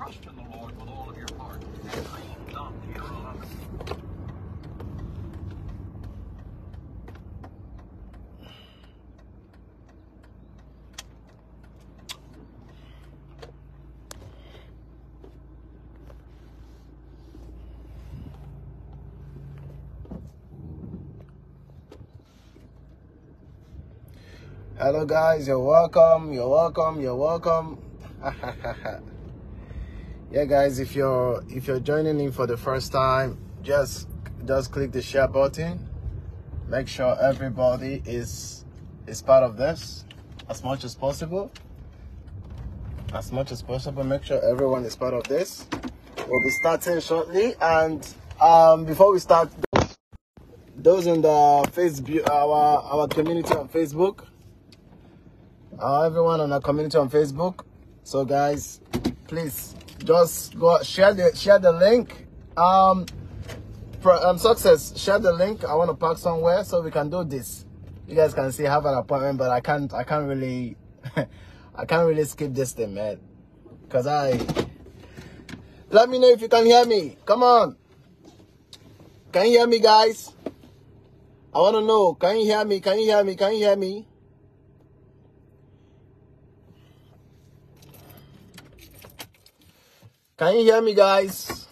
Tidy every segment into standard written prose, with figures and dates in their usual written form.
trust in the Lord with all of your heart, and lean not to your own understanding. Hello guys, you're welcome. Yeah guys, if you're joining in for the first time, just click the share button. Make sure everybody is part of this as much as possible. Make sure everyone is part of this. We'll be starting shortly, and before we start, those in the Facebook, our community on Facebook. Everyone on our community on Facebook. So guys, please just go share the link. Success, share the link. I want to park somewhere so we can do this. You guys can see I have an appointment, but I can't really I can't really skip this thing, man. Cause let me know if you can hear me. Come on. Can you hear me, guys? I want to know. Can you hear me? Can you hear me? Can you hear me? Can you hear me, guys?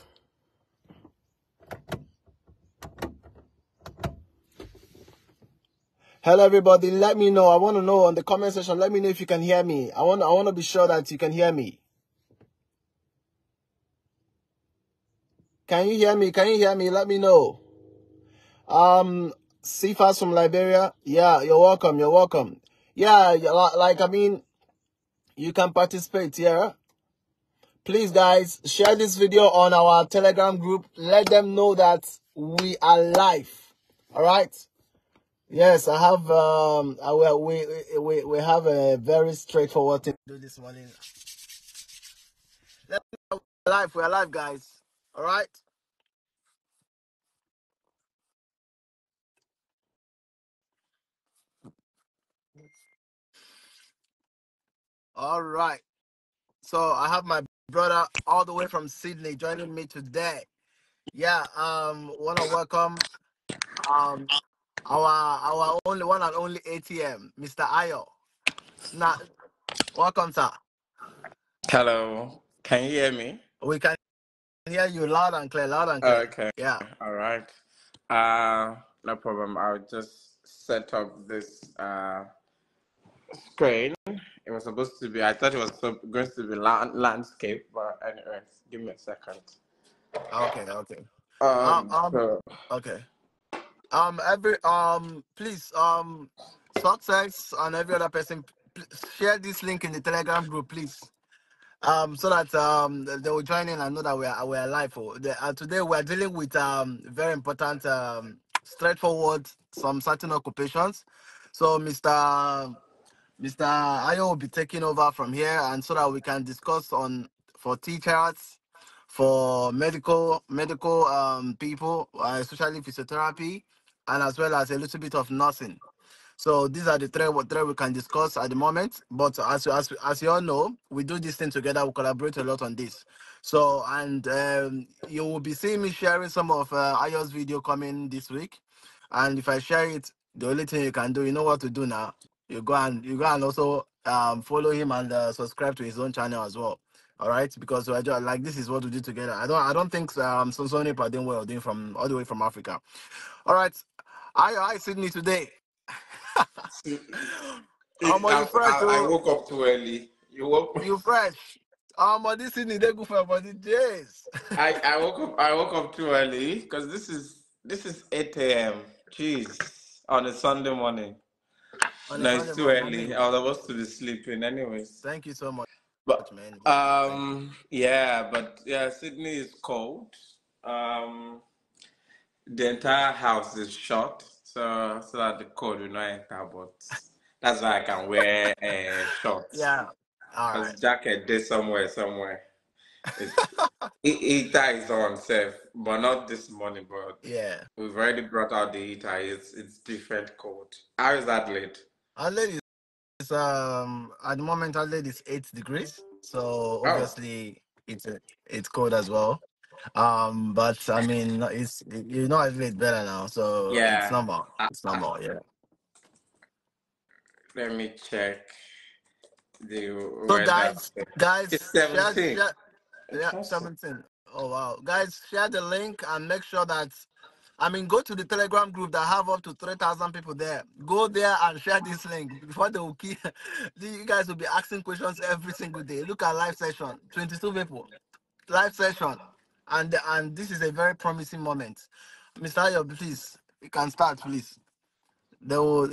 Hello, everybody. Let me know. I want to know on the comment section. Let me know if you can hear me. I want to be sure that you can hear me. Can you hear me? Can you hear me? Let me know. Cephas from Liberia. Yeah, you're welcome. You're welcome. Yeah, like, I mean, you can participate here. Please, guys, share this video on our Telegram group. Let them know that we are live. All right. Yes, I have. We have a very straightforward thing to do this morning. We're live, guys. All right. All right. So I have my brother all the way from Sydney joining me today. Yeah. Want to welcome our only one and only ATM, Mr. Ayo. Now, welcome, sir. Hello, can you hear me? We can hear you loud and clear. Okay, Yeah. all right. No problem. I'll just set up this screen. It was supposed to be. I thought it was going to be landscape, but anyways, give me a second. Okay. So Okay. Please, Success and every other person, share this link in the Telegram group, please. So that they will join in and know that we are live. Today we are dealing with very important, straightforward, some certain occupations. So Mr. Ayo will be taking over from here, and so that we can discuss for teachers, for medical people, especially physiotherapy, and as well as a little bit of nursing. So these are the three we can discuss at the moment. But as you all know, we do this thing together. We collaborate a lot on this. So, and you will be seeing me sharing some of Ayo's video coming this week. And if I share it, the only thing you can do, you know what to do now. You go and also follow him and subscribe to his own channel as well. All right, because we're just, like, this is what we do together. I don't think so many people are doing well doing from all the way from Africa. All right, I Sydney today. You fresh, I woke up too early. You fresh. This Sydney they go for the days. I woke up too early because this is 8 a.m. Jeez, on a Sunday morning. On a No, it's Sunday too early. morning. I was supposed to be sleeping anyways. Thank you so much, But man. Thank you. yeah, Sydney is cold. The entire house is shut, so that the cold will not enter. But that's why I can wear shorts. Yeah. All Cause right. jacket there somewhere. It's heater is on safe, but not this morning. But Yeah. we've already brought out the heater. It's different cold. How is that late? Adelaide is at the moment Adelaide is 8 degrees. So Oh, obviously, it's cold as well. But I mean, it's I feel it's better now, so it's Yeah. normal. I, It's normal. Yeah. let me check the So weather. guys, It's share. 17. Yeah, Interesting. 17. Oh wow. Guys, share the link and make sure that go to the Telegram group that have up to 3,000 people there. Go there and share this link before they will keep you guys will be asking questions every single day. Look at live session. 22 people. Live session. And this is a very promising moment. Mr. Ayo, please, you can start, please. They will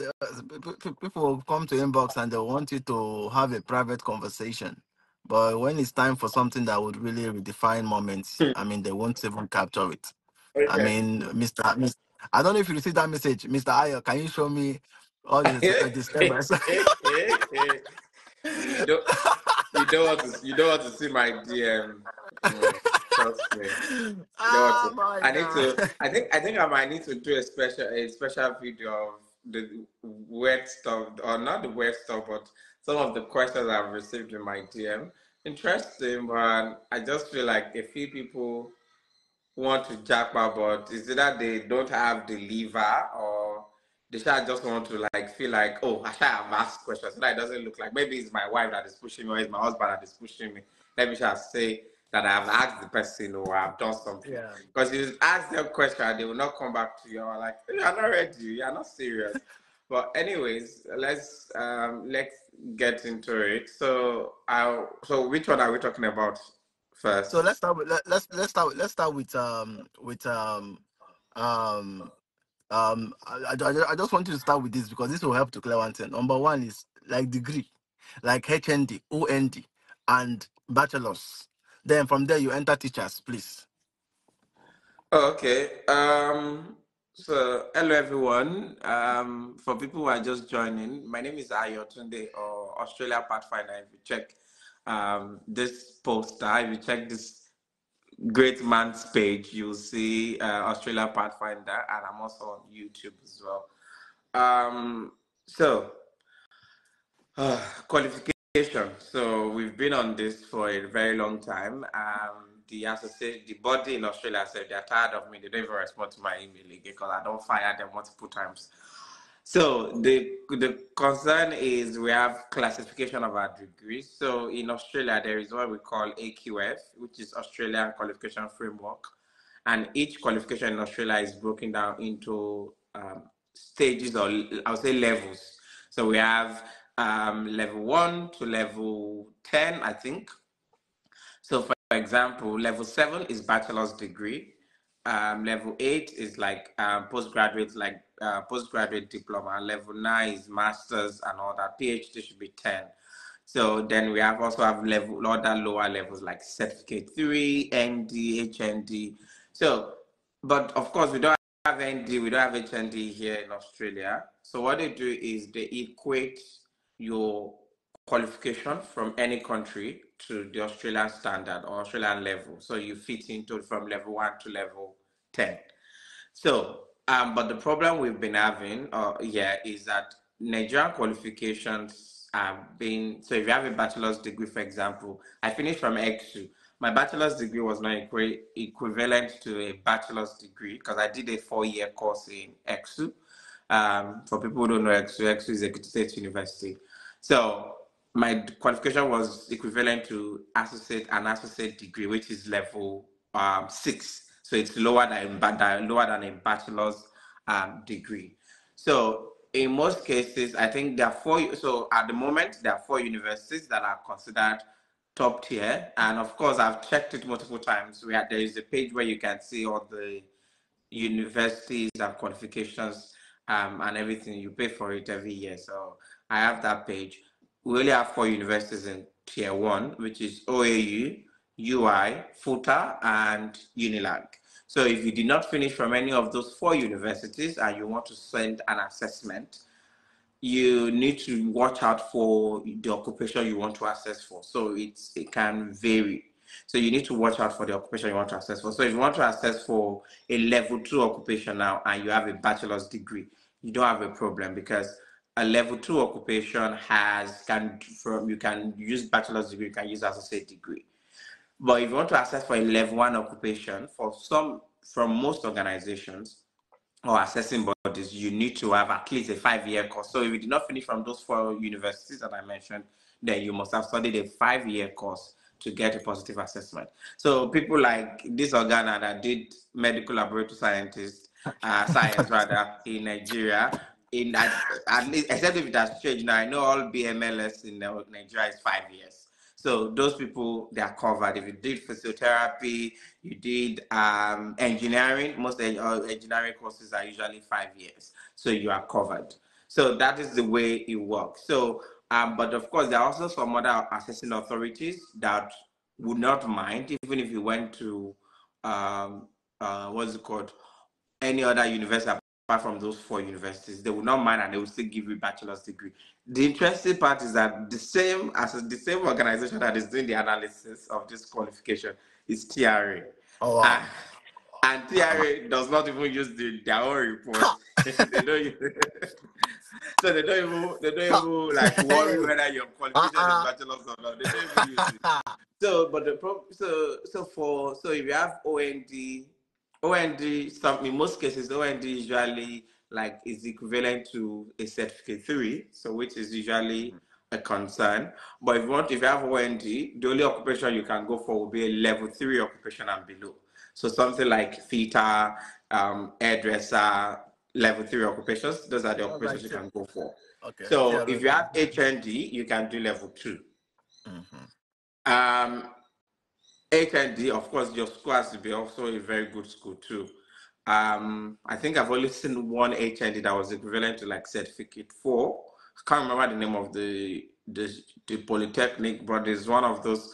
people will come to inbox and they want you to have a private conversation. But when it's time for something that would really redefine moments, they won't even capture it. Okay. Mr. I don't know if you received that message, Mr. Ayo. Can you show me all the step by step? you don't you don't want to see my DM. Trust me. You know what? Oh my I need god. to. I think I might need to do a special video of the weird stuff, or not the weird stuff, but some of the questions I've received in my DM. Interesting, but I just feel like a few people want to jackpot, but is it that they don't have the liver, or they shall just want to like feel like, oh, I shall have asked questions so that it doesn't look like maybe it's my wife that is pushing me or it's my husband that is pushing me. Let me just say that I've asked the person or I've done something. Yeah. Because if you ask them a question and they will not come back to you, I'm like, you're not ready, you're not serious. But anyways, let's get into it. So which one are we talking about So first? let's start with let's start um I just want you to start with this because this will help to clear one thing. Number one is like degree, like HND, OND, and bachelors. Then from there you enter teachers, please. Oh, okay. So hello everyone. For people who are just joining, my name is Ayo Tunde, or Australia Pathfinder. If you check this poster, if you check this great man's page, you'll see Australia Pathfinder, and I'm also on YouTube as well. So qualification. So we've been on this for a very long time. The body in Australia said they're tired of me. They don't even respond to my email again because I don't fire them multiple times. So the concern is we have classification of our degrees. So in Australia, there is what we call AQF, which is Australian Qualification Framework, and each qualification in Australia is broken down into stages, or I would say levels. So we have level 1 to level 10, I think. So for example, level 7 is bachelor's degree. Level 8 is like postgraduate, like postgraduate diploma. Level 9 is master's and all that. PhD should be 10. So then we also have other lower levels like certificate 3, ND, HND. So, but of course we don't have ND, we don't have HND here in Australia. So what they do is they equate your qualification from any country to the Australian standard or Australian level. So you fit into from level 1 to level 10. So, but the problem we've been having here is that Nigerian qualifications have been, so if you have a bachelor's degree, for example, I finished from EXU. My bachelor's degree was not equivalent to a bachelor's degree because I did a 4-year course in EXU. For people who don't know EXU is Ekiti State University. So my qualification was equivalent to an associate degree, which is level 6. So it's lower than a bachelor's degree. So in most cases, I think there are 4. So at the moment, there are 4 universities that are considered top tier. And of course, I've checked it multiple times. There is a page where you can see all the universities and qualifications and everything. You pay for it every year. So I have that page. We only have 4 universities in tier 1, which is OAU, UI, FUTA, and UNILAG. So if you did not finish from any of those 4 universities and you want to send an assessment, you need to watch out for the occupation you want to assess for. So it can vary. So you need to watch out for the occupation you want to assess for. So if you want to assess for a level 2 occupation now and you have a bachelor's degree, you don't have a problem because a level 2 occupation you can use bachelor's degree, you can use associate degree. But if you want to access for a level one occupation, from most organizations or assessing bodies, you need to have at least a 5-year course. So if you did not finish from those 4 universities that I mentioned, then you must have studied a 5-year course to get a positive assessment. So people like this Organa that did medical laboratory science rather in Nigeria, in that at least except if it has changed now, I know all BMLS in Nigeria is 5 years. So those people, they are covered. If you did physiotherapy, you did engineering, most engineering courses are usually 5 years. So you are covered. So that is the way it works. So, but of course, there are also some other assessing authorities that would not mind, even if you went to, what's it called, any other university apart from those 4 universities, they will not mind and they will still give you a bachelor's degree. The interesting part is that the same organization that is doing the analysis of this qualification is TRA. Oh wow. And TRA does not even use their own report. They don't use, so they don't even like worry whether your qualification is bachelor's or not. They don't even use it. So, but so if you have OND, some in most cases OND usually like is equivalent to a certificate 3, so which is usually a concern. But if you have OND, the only occupation you can go for will be a level 3 occupation and below. So something like fitter, hairdresser, level 3 occupations. Those are the occupations you can go for. Okay. So if you have HND, you can do level 2. HND, of course, your school has to be also a very good school too. I think I've only seen one HND that was equivalent to like certificate 4. I can't remember the name of the polytechnic, but it's one of those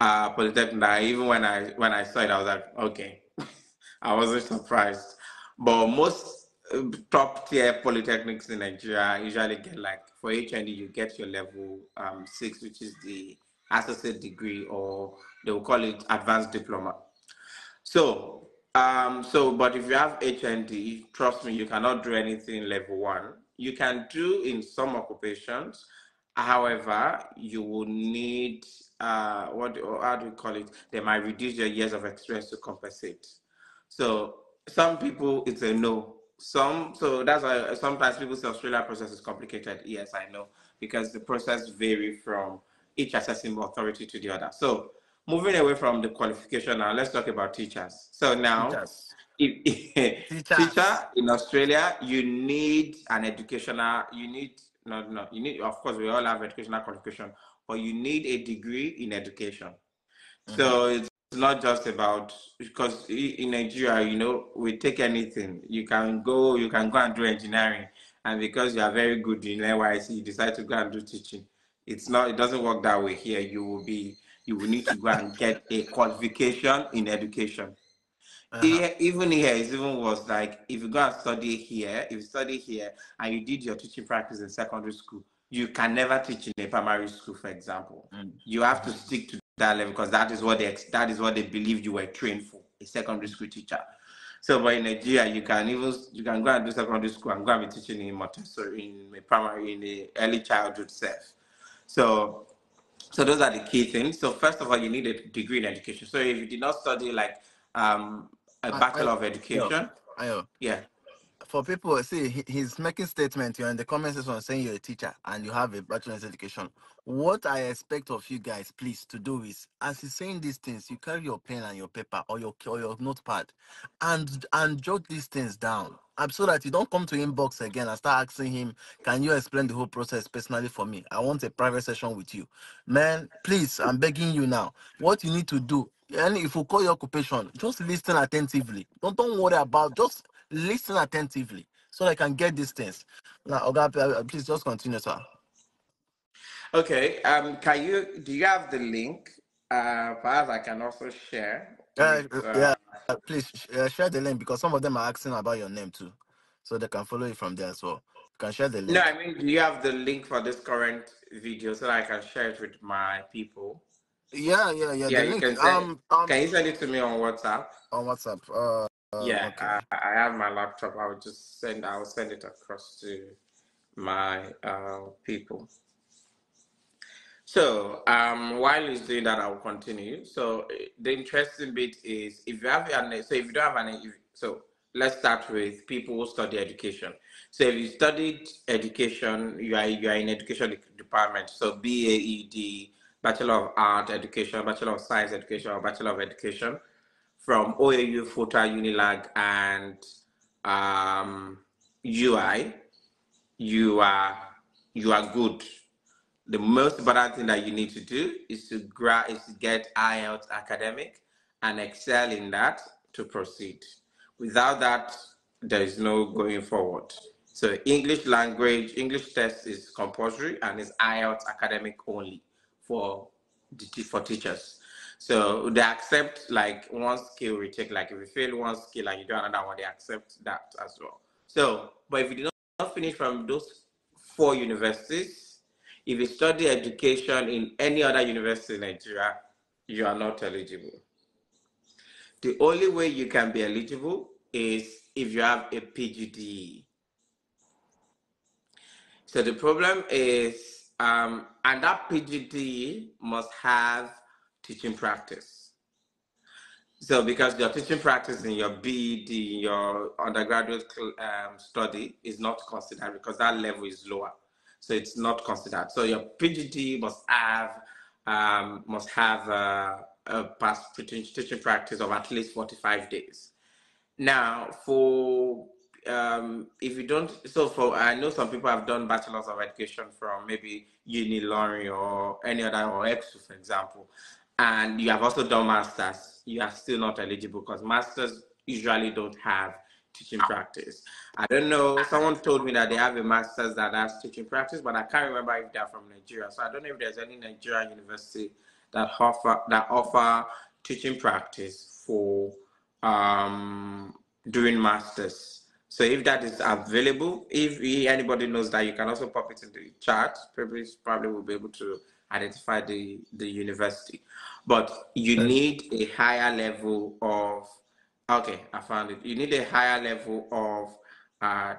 polytechnic that even when I saw it, I was like, okay, I wasn't surprised. But most top tier polytechnics in Nigeria usually get like for HND you get your level 6, which is the associate degree, or they will call it advanced diploma. So, but if you have HND, trust me, you cannot do anything level 1. You can do in some occupations. However, you will need how do we call it? They might reduce your years of experience to compensate. So some people it's a no. So that's why sometimes people say Australia process is complicated. Yes, I know, because the process vary from each assessing authority to the other. So moving away from the qualification now, let's talk about teachers. So now, teacher in Australia, you need an educational, you need, of course, we all have educational qualification, but you need a degree in education. So it's not just about, because in Nigeria, we take anything. You can go and do engineering, and because you are very good in NYC, you decide to go and do teaching. It doesn't work that way here. You will need to go and get a qualification in education. Even here, it's even worse. Like if you go and study here, and you did your teaching practice in secondary school, you can never teach in a primary school, for example. You have to stick to that level because that is what they believe you were trained for, a secondary school teacher. So, but in Nigeria, you can go and do secondary school and go and be teaching in Montessori, in a primary, in the early childhood self. So those are the key things. So first of all, you need a degree in education. So if you did not study like a Bachelor of Education, yeah. For people, see, he's making statement. You're in the comment section saying you're a teacher and you have a bachelor's education. What I expect of you guys, please, to do is, as he's saying these things, you carry your pen and your paper or your notepad, and jot these things down, so that you don't come to inbox again and start asking him, "Can you explain the whole process personally for me? I want a private session with you, man. Please, I'm begging you now. What you need to do." And if you call your occupation, just listen attentively. Don't worry about, just listen attentively so I can get these things. Now, Oga, please just continue, sir. Okay. Do you have the link? Perhaps I can also share with. Yeah, please share the link because some of them are asking about your name too, so they can follow you from there as well. You can share the No, link. I mean, do you have the link for this current video so that I can share it with my people? Yeah. Yeah, The you link. can send. Can you send it to me on WhatsApp? On WhatsApp. Yeah, Okay. I have my laptop. I will send it across to my people. So, while he's doing that, I'll continue. So, the interesting bit is if you have so if you don't have so let's start with people who study education. So, if you studied education, you are in education department. So, BAED, Bachelor of Art Education, Bachelor of Science Education, or Bachelor of Education from OAU, FUTA, Unilag, and UI, you are good. The most important thing that you need to do is to get IELTS academic and excel in that to proceed. Without that, there is no going forward. So English language, English test is compulsory and is IELTS academic only for teachers. So they accept like one skill retake. Like if you fail one skill and you do another one, they accept that as well. So, but if you did not finish from those 4 universities, if you study education in any other university in Nigeria, you are not eligible. The only way you can be eligible is if you have a PGDE. So the problem is, and that PGDE must have teaching practice. So because your teaching practice in your BEd, your undergraduate study is not considered because that level is lower. So it's not considered. So your PGD must have a past teaching practice of at least 45 days. Now, for if you don't, so for I know some people have done bachelors of education from maybe Unilorin or any other or EXU, for example, and you have also done masters. You are still not eligible because masters usually don't have teaching practice. I don't know. Someone told me that they have a master's that has teaching practice, but I can't remember if they're from Nigeria. So I don't know if there's any Nigerian university that offer teaching practice for doing masters. So if that is available, if anybody knows that, you can also pop it in the chat. Probably will be able to identify the university. But you need a higher level of, okay, I found it. You need a higher level of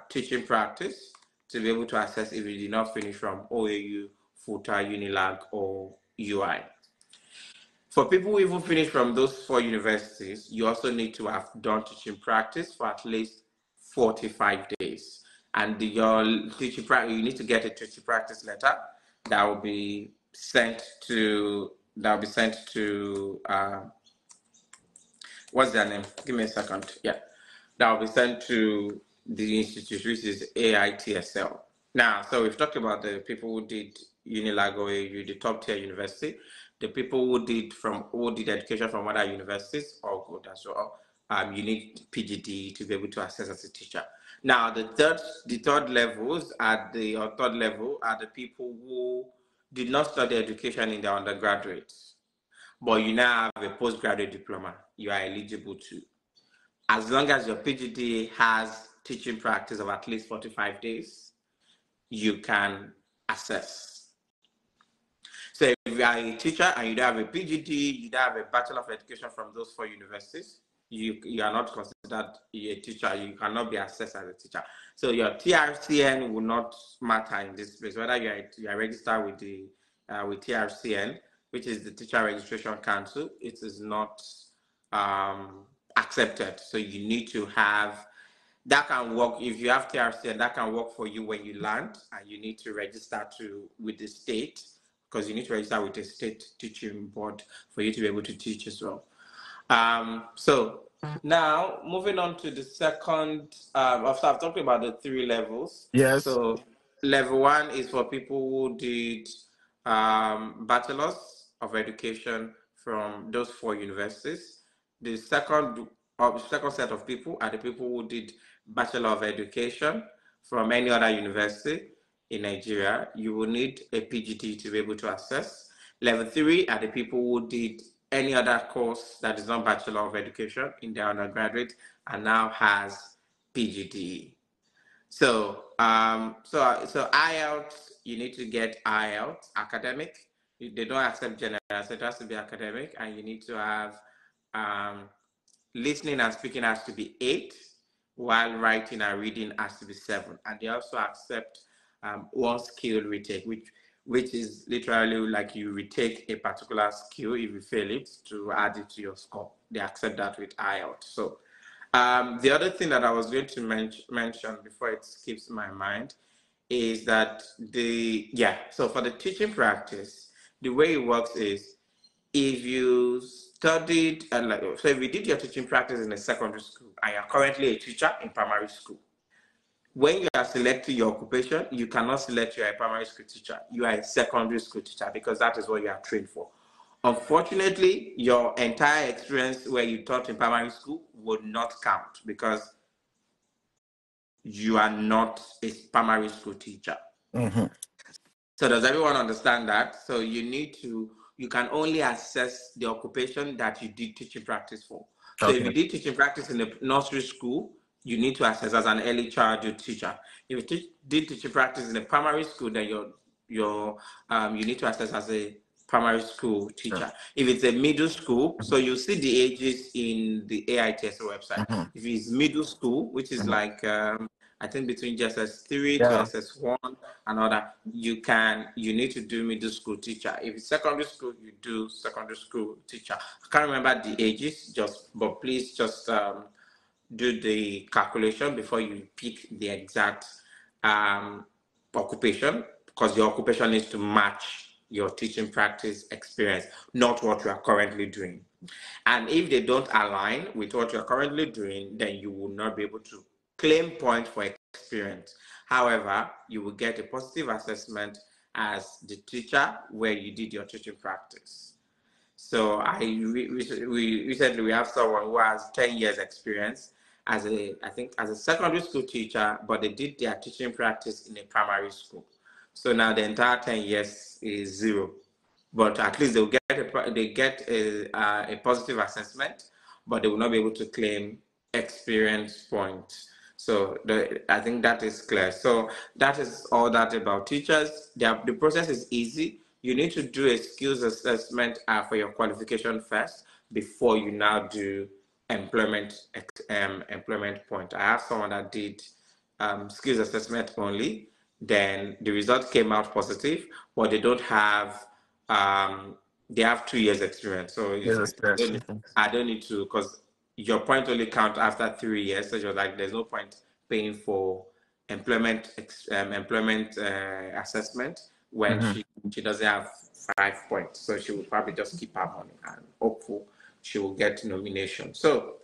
teaching practice to be able to access if you did not finish from OAU, FUTA, Unilag, or UI. For people who even finish from those 4 universities, you also need to have done teaching practice for at least 45 days. And your teaching practice, you need to get a teaching practice letter that will be sent to, what's their name? Give me a second. Yeah. That will be sent to the institute, which is AITSL. Now, so we've talked about the people who did Unilag or AU, the top tier university. The people who did education from other universities, all good as well. You need PGD to be able to access as a teacher. Now, the third level are the people who did not study education in their undergraduate, but you now have a postgraduate diploma. You are eligible to, as long as your PGD has teaching practice of at least 45 days, you can access. So if you are a teacher and you don't have a PGD, you don't have a Bachelor of Education from those 4 universities, you are not considered a teacher. You cannot be assessed as a teacher. So your TRCN will not matter in this place, whether you are registered with the with TRCN, which is the Teacher Registration Council. It is not accepted. So you need to have, that can work if you have TRCN, that can work for you when you land, and you need to register with the state, because you need to register with the state teaching board for you to be able to teach as well. So now moving on to the second, after I've talked about the 3 levels. Yes. So level 1 is for people who did bachelors of education from those 4 universities. The second set of people are the people who did Bachelor of Education from any other university in Nigeria. You will need a PGD to be able to access. Level 3 are the people who did any other course that is not Bachelor of Education in their undergraduate and now has PGD. So IELTS, you need to get IELTS academic. They don't accept general, so it has to be academic, and you need to have listening and speaking has to be 8, while writing and reading has to be 7. And they also accept 1 skill retake, which is literally like you retake a particular skill. If you fail it, to add it to your score, they accept that with IELTS. So the other thing that I was going to mention before it skips my mind is that so for the teaching practice, the way it works is, if you studied so if you did your teaching practice in a secondary school and you're currently a teacher in primary school, when you are selecting your occupation, you cannot select you are a primary school teacher. You are a secondary school teacher because that is what you are trained for. Unfortunately, your entire experience where you taught in primary school would not count because you are not a primary school teacher. Mm-hmm. So does everyone understand that? So you can only assess the occupation that you did teaching practice for. So if Okay. you did teaching practice in a nursery school, you need to assess as an early childhood teacher. If you did teaching practice in a primary school, then you need to assess as a primary school teacher. If it's a middle school, so you see the ages in the AITS website. Mm-hmm. If it's middle school, which is like I think between JSS3 to Yeah. SS1 and all that, you need to do middle school teacher. If it's secondary school, you do secondary school teacher. I can't remember the ages, but please just do the calculation before you pick the exact occupation, because your occupation needs to match your teaching practice experience, not what you are currently doing. And if they don't align with what you're currently doing, then you will not be able to claim points for experience. However, you will get a positive assessment as the teacher where you did your teaching practice. So recently we have someone who has 10 years experience as a secondary school teacher, but they did their teaching practice in a primary school. So now the entire 10 years is 0. But at least they get a positive assessment, but they will not be able to claim experience points. So I think that is clear. So that is all that about teachers. The process is easy. You need to do a skills assessment for your qualification first before you now do employment point. I have someone that did skills assessment only. Then the result came out positive, but they don't have they have 2 years experience. So he's Yes, like, yes. I don't need to, because your point only count after 3 years. So you're like, there's no point paying for employment assessment when Mm-hmm. she doesn't have 5 points. So she will probably just keep her money and hopeful she will get nomination. So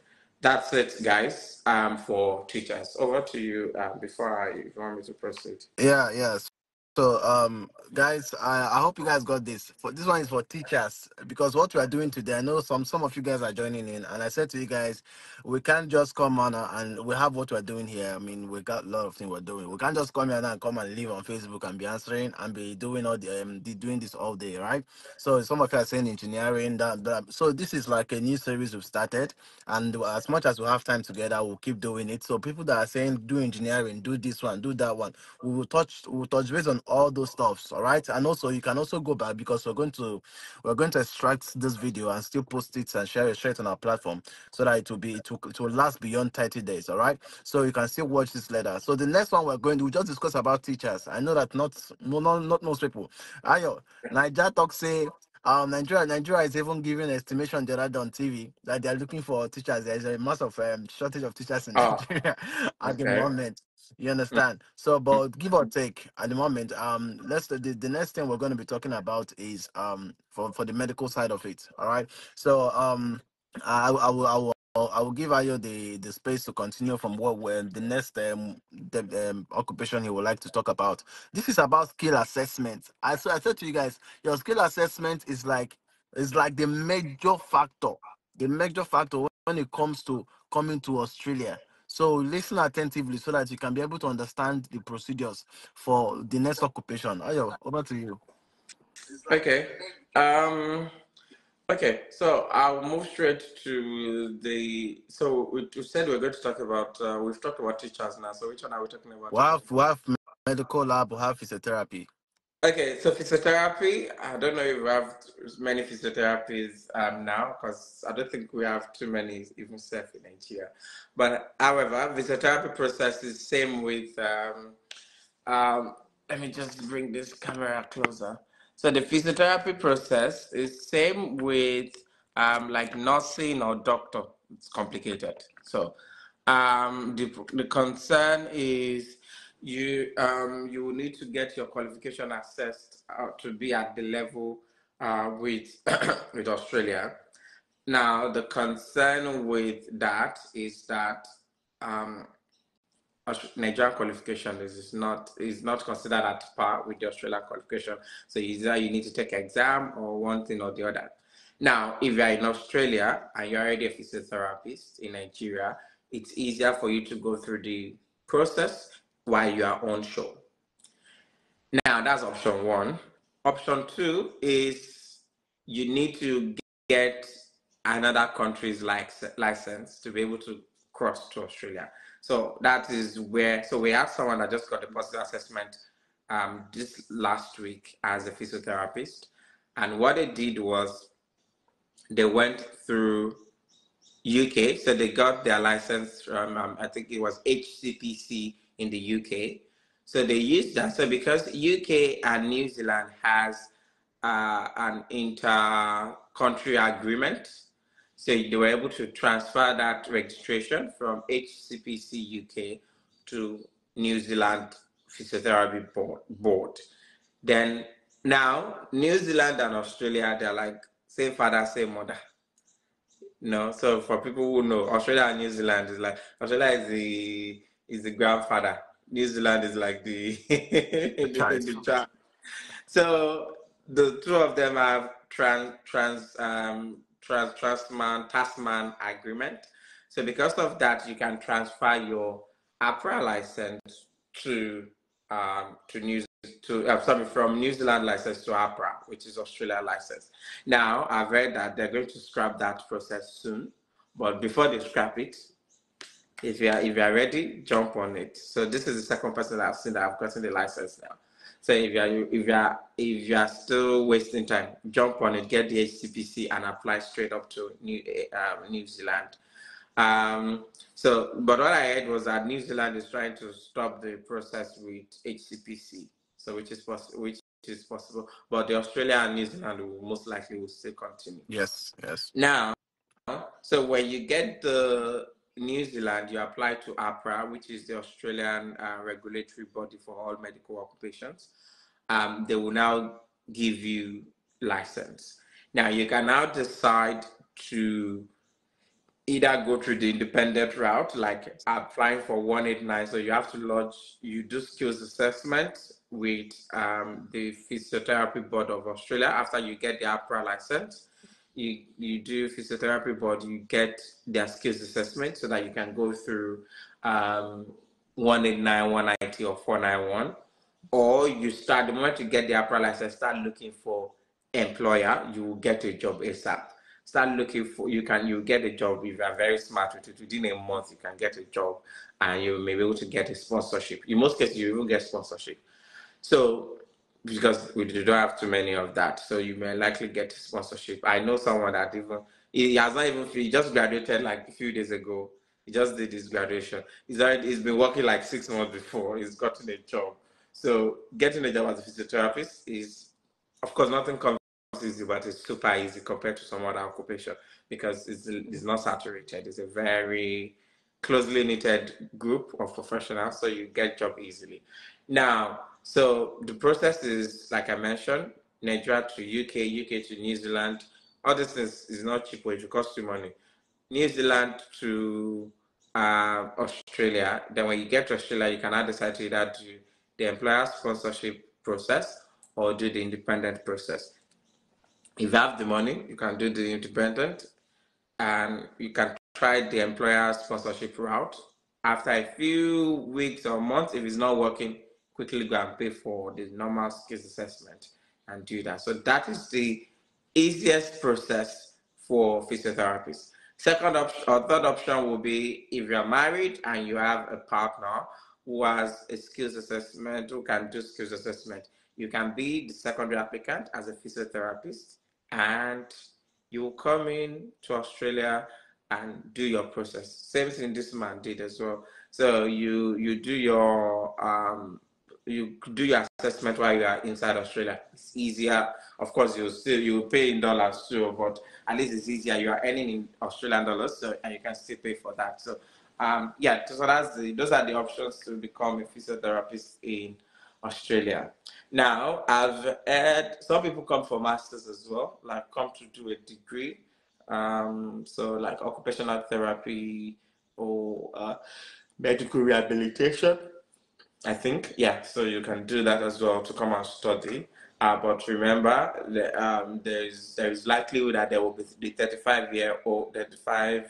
that's it, guys. For teachers, over to you. If you want me to proceed. Yeah, yes. So, guys, I hope you guys got this. For this one is for teachers, because what we are doing today, I know some of you guys are joining in, and I said to you guys, we can't just come on and we have what we're doing here. I mean, we got a lot of things we're doing. We can't just come here now and come and live on Facebook and be answering and be doing all doing this all day, right? So some of you are saying engineering, that. So this is like a new series we've started, and as much as we have time together, we'll keep doing it. So people that are saying do engineering, do this one, do that one, we will touch base on all those stuffs, all right? And also you can also go back, because we're going to extract this video and still post it and share it on our platform, so that it will last beyond 30 days, all right? So you can still watch this later. So the next one we'll just discuss about teachers. I know that not most people. Ayo, Niger talk say Nigeria is even giving estimation the other day on TV that they are looking for teachers. There is a massive shortage of teachers in Oh, Nigeria at the okay. moment. You understand? So, but give or take at the moment, the next thing we're going to be talking about is for the medical side of it. All right. So I will give Ayo the space to continue from what we're the next occupation he would like to talk about. This is about skill assessment. I said to you guys, your skill assessment is like the major factor when it comes to coming to Australia. So listen attentively so that you can be able to understand the procedures for the next occupation. Ayo, over to you. Okay. Um. Okay. So I'll move straight to the. So we said we're going to talk about. We've talked about teachers now. So which one are we talking about We again? have, we have medical lab, we have physiotherapy. Okay. So physiotherapy. I don't know if we have many physiotherapies now, because I don't think we have too many even safe in Nigeria. But however, physiotherapy process is same with let me just bring this camera closer. So the physiotherapy process is same with like nursing or doctor. It's complicated. So the concern is you will need to get your qualification assessed to be at the level with with Australia. Now the concern with that is that um, Nigerian qualification is not considered at par with the Australian qualification. So either you need to take exam or one thing or the other. Now, if you are in Australia and you're already a physiotherapist in Nigeria, it's easier for you to go through the process while you are onshore. Now, that's option one. Option two is you need to get another country's license to be able to cross to Australia. So that is where, so we have someone that just got a positive assessment this last week as a physiotherapist. And what they did was they went through UK, so they got their license from, I think it was HCPC in the UK. So they used that. So because UK and New Zealand has an inter-country agreement, so they were able to transfer that registration from HCPC UK to New Zealand Physiotherapy Board. Then now New Zealand and Australia, they're like same father, same mother. No, so for people who know, Australia and New Zealand is like Australia is the grandfather. New Zealand is like the the child. So the two of them have Tasman agreement. So because of that, you can transfer your APRA license to from New Zealand license to APRA, which is Australia license. Now I've read that they're going to scrap that process soon, but before they scrap it, if you are ready, jump on it. So this is the second person that I've seen that have gotten the license now. So if you are still wasting time, jump on it, get the HCPC, and apply straight up to New Zealand. But what I heard was that New Zealand is trying to stop the process with HCPC, so which is possible. But the Australia and New Zealand will most likely still continue. Yes. Now, so when you get the New Zealand, you apply to APRA, which is the Australian regulatory body for all medical occupations. They will now give you license. Now you can now decide to either go through the independent route, like applying for 189. So you have to you do skills assessment with the Physiotherapy Board of Australia. After you get the APRA license, you do physiotherapy board, you get their skills assessment so that you can go through 189, 190, or 491. Or you start, the moment you get the APRA license, start looking for employer, you will get a job ASAP. Start looking for, you get a job if you are very smart with it. Within a month, you can get a job and you may be able to get a sponsorship. In most cases, you will get sponsorship. So, because we don't have too many of that, so you may likely get sponsorship. I know someone that he just graduated like a few days ago. He just did his graduation. He's been working like 6 months before he's gotten a job. So getting a job as a physiotherapist is, of course, nothing comes easy, but it's super easy compared to some other occupation because it's not saturated. It's a very closely knitted group of professionals, so you get job easily. Now, so the process is, like I mentioned, Nigeria to UK, UK to New Zealand. All this is not cheap, it will cost you money. New Zealand to Australia. Then when you get to Australia, you can now decide to either do the employer sponsorship process or do the independent process. If you have the money, you can do the independent and you can try the employer sponsorship route. After a few weeks or months, if it's not working, quickly go and pay for the normal skills assessment and do that. So that is the easiest process for physiotherapists. Second option or third option will be if you're married and you have a partner who has a skills assessment, who can do skills assessment. You can be the secondary applicant as a physiotherapist and you will come in to Australia and do your process. Same thing this man did as well. So you do your you do your assessment while you are inside Australia. It's easier. Of course, you pay in dollars too, but at least it's easier. You are earning in Australian dollars, so and you can still pay for that. So yeah, so those are the options to become a physiotherapist in Australia. Now, I've heard some people come for masters as well, like come to do a degree. So like occupational therapy or medical rehabilitation. I think, yeah. So you can do that as well to come and study. But remember, there is likelihood that there will be the 35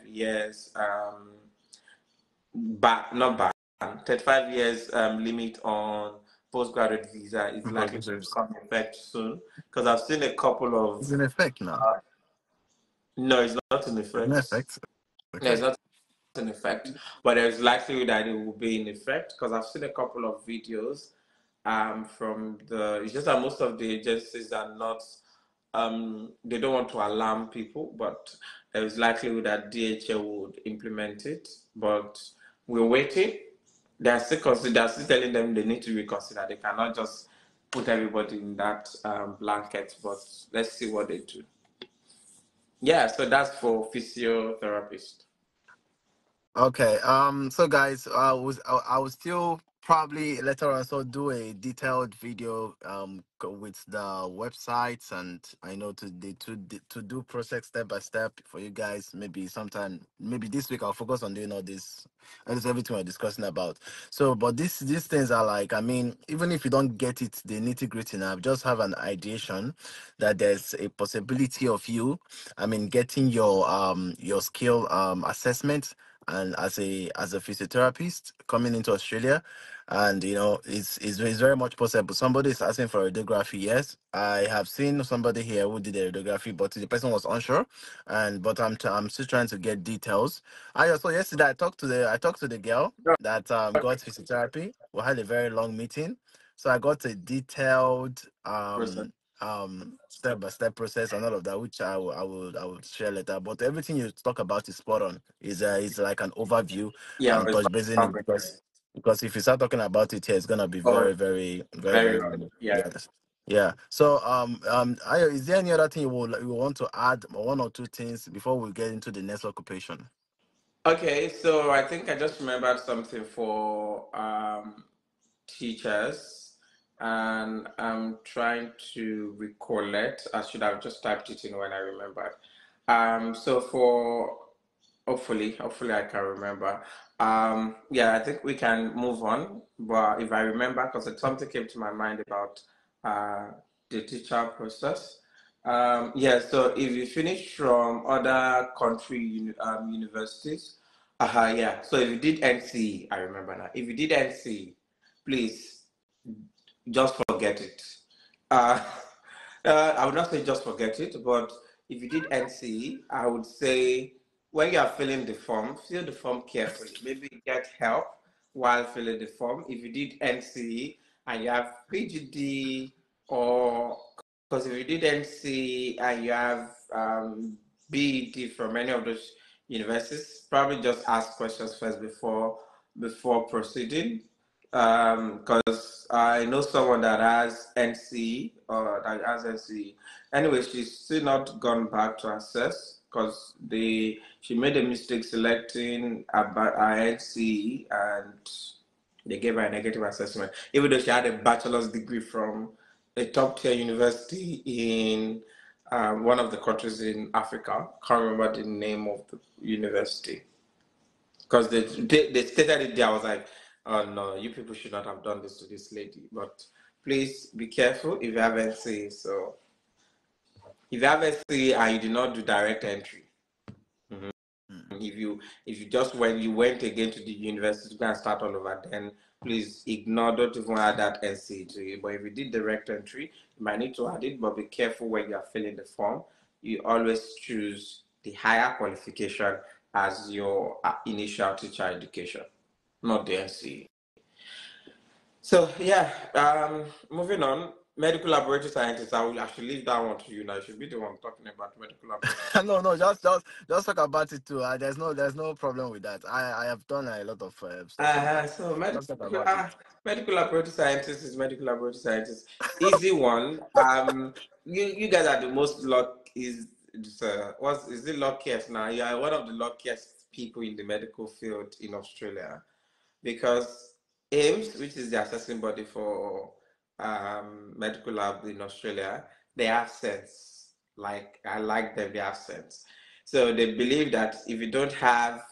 years not ban 35 years limit on postgraduate visa is For likely to visitors. come in effect soon, because I've seen a couple of It's in effect now. no, it's not in In effect. effect. No, Okay. it's not in effect, but there's likelihood that it will be in effect, because I've seen a couple of videos from it's just that most of the agencies are not they don't want to alarm people, but there's likelihood that DHL would implement it, but we're waiting. They're still telling them they need to reconsider. They cannot just put everybody in that blanket, but let's see what they do. Yeah, so that's for physiotherapist. Okay. So guys, I will still probably later on so do a detailed video with the websites, and I know to do process step by step for you guys. Maybe sometime, maybe this week I'll focus on doing all this. And it's everything we're discussing about. So, but these things are like, I mean, even if you don't get it the nitty gritty now, just have an ideation that there's a possibility of you, I mean, getting your skill assessment, and as a physiotherapist coming into Australia, and it's very much possible. Somebody is asking for radiography. Yes, I have seen somebody here who did a radiography, but the person was unsure, and but I'm still trying to get details. I also yesterday I talked to the girl that got physiotherapy. We had a very long meeting, so I got a detailed step by step process and all of that, which I will share later. But everything you talk about is spot on. Is like an overview Yeah, and it's touch basing it, because if you start talking about it here, it's gonna be oh, very, very, very, very very good. long. Yeah. Yes. Yeah. So Ayo, is there any other thing you want to add, or one or two things before we get into the next occupation? Okay, so I think I just remembered something for teachers, and I'm trying to recollect. I should have just typed it in when I remembered. So for hopefully I can remember. Yeah, I think we can move on. But if I remember, because something came to my mind about uh, the teacher process. Yeah, so if you finish from other country universities, yeah. So if you did NCE, I remember now. If you did NCE, please just forget it. Uh, I would not say just forget it, but if you did NCE, I would say when you are filling the form, fill the form carefully. Maybe get help while filling the form. If you did NCE and you have PGD, or because if you did NCE and you have BED from any of those universities, probably just ask questions first before proceeding, because I know someone that has NC or that has NC. Anyway, she's still not gone back to assess because she made a mistake selecting about her NC, and they gave her a negative assessment, even though she had a bachelor's degree from a top tier university in one of the countries in Africa. Can't remember the name of the university, because they stated it there. I was like, oh no, you people should not have done this to this lady. But please be careful if you have NC. So if you have NC and you did not do direct entry, if you just when you went again to the university to go and start all over, then please ignore, don't even add that NC to it. But if you did direct entry, you might need to add it, but be careful when you are filling the form. You always choose the higher qualification as your initial teacher education, not the NC. So yeah, moving on. medical laboratory scientist, I should leave that one to you now. I should be the one talking about medical laboratory No, scientist. no, just talk about it too. There's no problem with that. I have done a lot of stuff on that. So Just talk about it. medical laboratory scientist is medical laboratory scientist. Easy one. You guys are the most luck is what is it luckiest now? You are one of the luckiest people in the medical field in Australia because AIMS, which is the assessing body for medical lab in Australia, they have sense. Like I like them, they have sense. So they believe that if you don't have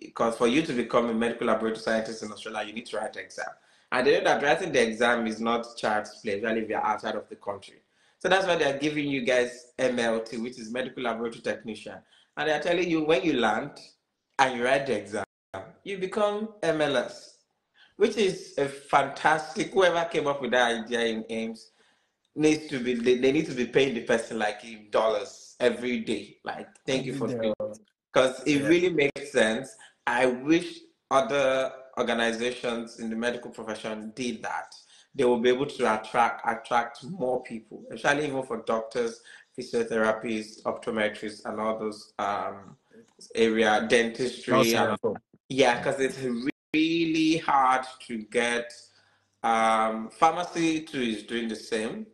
because for you to become a medical laboratory scientist in Australia, you need to write the exam. And they know that writing the exam is not child's play, especially if you're outside of the country. So that's why they're giving you guys MLT, which is medical laboratory technician. And they're telling you when you land and you write the exam, you become MLS, which is a fantastic. Whoever came up with that idea in AIMS needs to be they need to be paying the person like in dollars every day. Like thank you Every for day. doing because it Yeah, really makes sense. I wish other organizations in the medical profession did that. They will be able to attract more people, especially even for doctors, physiotherapists, optometrists, and all those area dentistry also and yeah. So, yeah, because it's really hard to get. Pharmacy too is doing the same,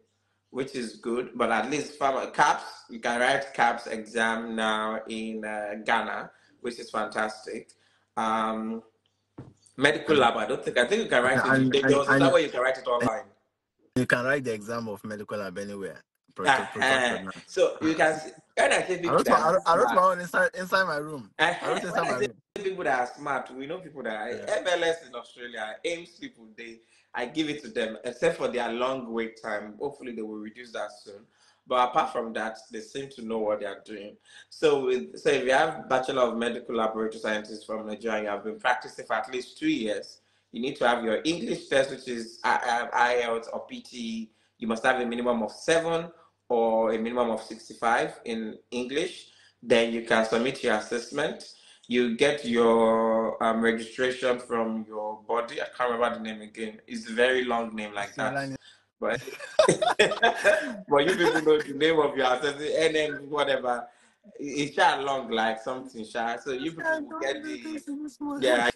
which is good. But at least CAPS, you can write CAPS exam now in Ghana, which is fantastic. Um, medical and lab, I think you can write it. and There and, was and, that way you can write it and online. you can write the exam of medical lab anywhere. Uh-huh. Proton. So you can see, when I say I people wrote that are I wrote smart, my own inside my room. I wrote when inside I my say room. people that are smart, we know people that are Yeah. MLS in Australia, AIMS people, I give it to them, except for their long wait time. Hopefully, they will reduce that soon. But apart from that, they seem to know what they are doing. So if you have Bachelor of Medical Laboratory Scientist from Nigeria, and you have been practicing for at least 2 years, you need to have your English test, which is IELTS or PTE. You must have a minimum of 7 or a minimum of 65 in English. Then you can submit your assessment. You get your registration from your body. I can't remember the name again. It's a very long name like that. But but you people know the name of your assessment, NM, whatever. It's shall long like something, shall. So you people will get the yeah.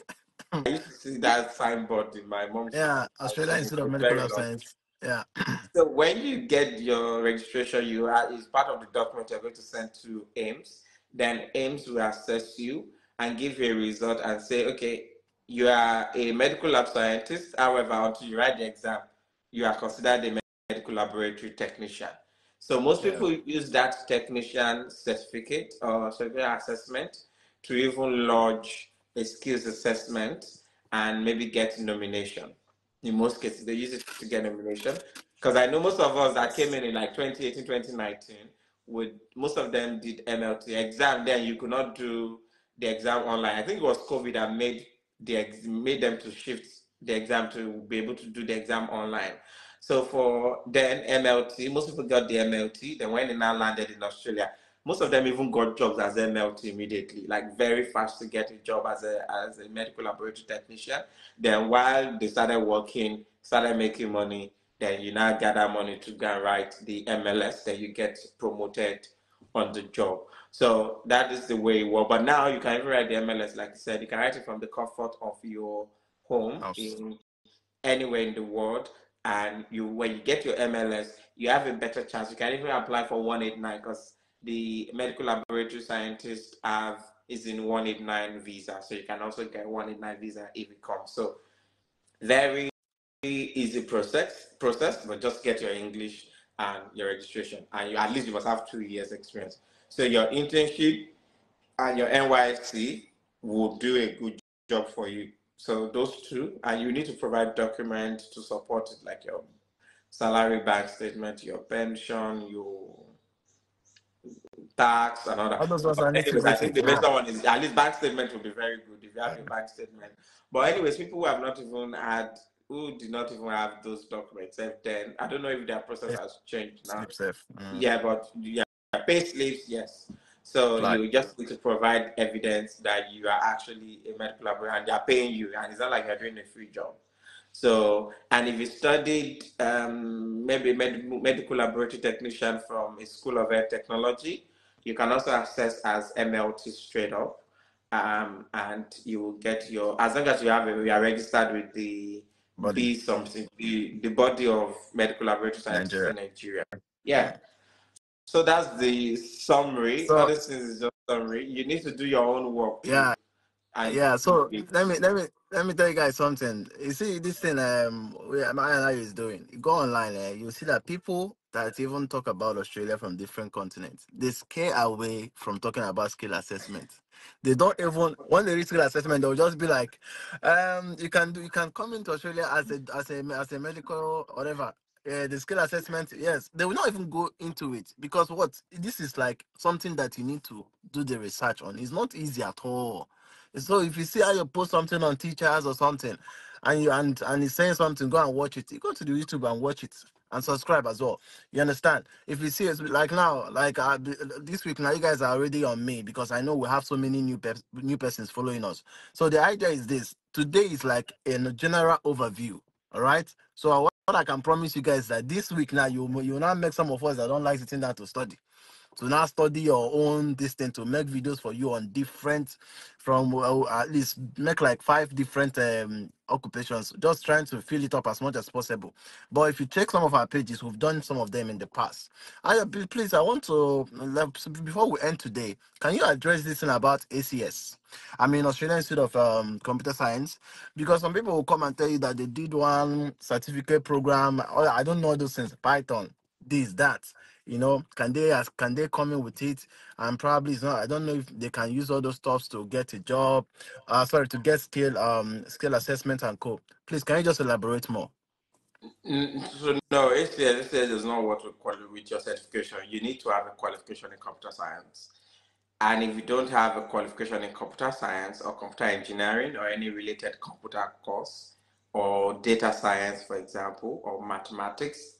I used to see that signboard in my mom's Yeah, house Australia when it Institute of was Medical very Lab long. Science. Yeah. So when you get your registration, is part of the document you're going to send to AIMS. Then AIMS will assess you and give you a result and say, okay, you are a medical lab scientist. However, until you write the exam, you are considered a medical laboratory technician. So most Yeah. people use that technician certificate or certificate assessment to even lodge a skills assessment and maybe get nomination. In most cases, they use it to get nomination. Because I know most of us that came in like 2018, 2019, most of them did MLT exam. Then you could not do the exam online. I think it was COVID that made them to shift the exam to be able to do the exam online. So for then MLT, most people got the MLT. Then when they now landed in Australia, most of them even got jobs as MLT immediately, like very fast to get a job as a medical laboratory technician. Then while they started working, started making money, then you now gather money to go and write the MLS, then you get promoted on the job. So that is the way it works. But now you can even write the MLS, like I said, you can write it from the comfort of your home House. in anywhere in the world. And when you get your MLS, you have a better chance. You can even apply for 189 because the medical laboratory scientist is in 189 visa. So you can also get 189 visa if it comes. So very easy process, but just get your English and your registration, and at least you must have 2 years experience. So your internship and your NYC will do a good job for you. So those two, and you need to provide documents to support it, like your salary bank statement, your pension, your tax, and all that. All those ones But are nitty anyways, I gritty. think the Yeah. better one is at least bank statement will be very good if you have your bank statement. But anyways, people who have not even had, who did not even have those documents, and then I don't know if their process has changed now. Sleep safe. Yeah, but yeah, pay slips, yes. So Fly. you just need to provide evidence that you are actually a medical laboratory and they are paying you, and it's not like you're doing a free job. So, and if you studied maybe medical laboratory technician from a school of air technology, you can also access as MLT straight up, and you will get your, as long as you are registered with the Body. B something, the body of medical laboratory scientists Nigeria. in Nigeria. Yeah. So that's the summary. All So these things is just summary. You need to do your own work too, yeah, and yeah. So let me tell you guys something. You see this thing my and I is doing. You go online, you see that people that even talk about Australia from different continents, they scare away from talking about skill assessment. They don't even when they read skill assessment, they'll just be like, you can come into Australia as a medical whatever. The skill assessment, yes, they will not even go into it because what this is like something that you need to do the research on. It's not easy at all. So if you see how you post something on teachers or something, and he's saying something, go and watch it. You go to the YouTube and watch it and subscribe as well. You understand? If you see it's like now, like this week now, you guys are already on me because I know we have so many new persons following us. So the idea is this: today is like a general overview. All right. So what I can promise you guys is that this week now you will not make some of us that don't like sitting down to study to now study your own distance to make videos for you on different from at least make like 5 different occupations, just trying to fill it up as much as possible. But if you check some of our pages, we've done some of them in the past. Please, I want to before we end today, can you address this thing about ACS? I mean, Australian Institute of Computer Science, because some people will come and tell you that they did one certificate program, or I don't know those things, Python, this, that. Can they come in with it? And probably it's not. I don't know if they can use all those stuffs to get a job. Sorry, to get skill assessment and co. Please, can you just elaborate more? So no, ACS is not what we call it with your certification. You need to have a qualification in computer science. And if you don't have a qualification in computer science or computer engineering or any related computer course or data science, for example, or mathematics,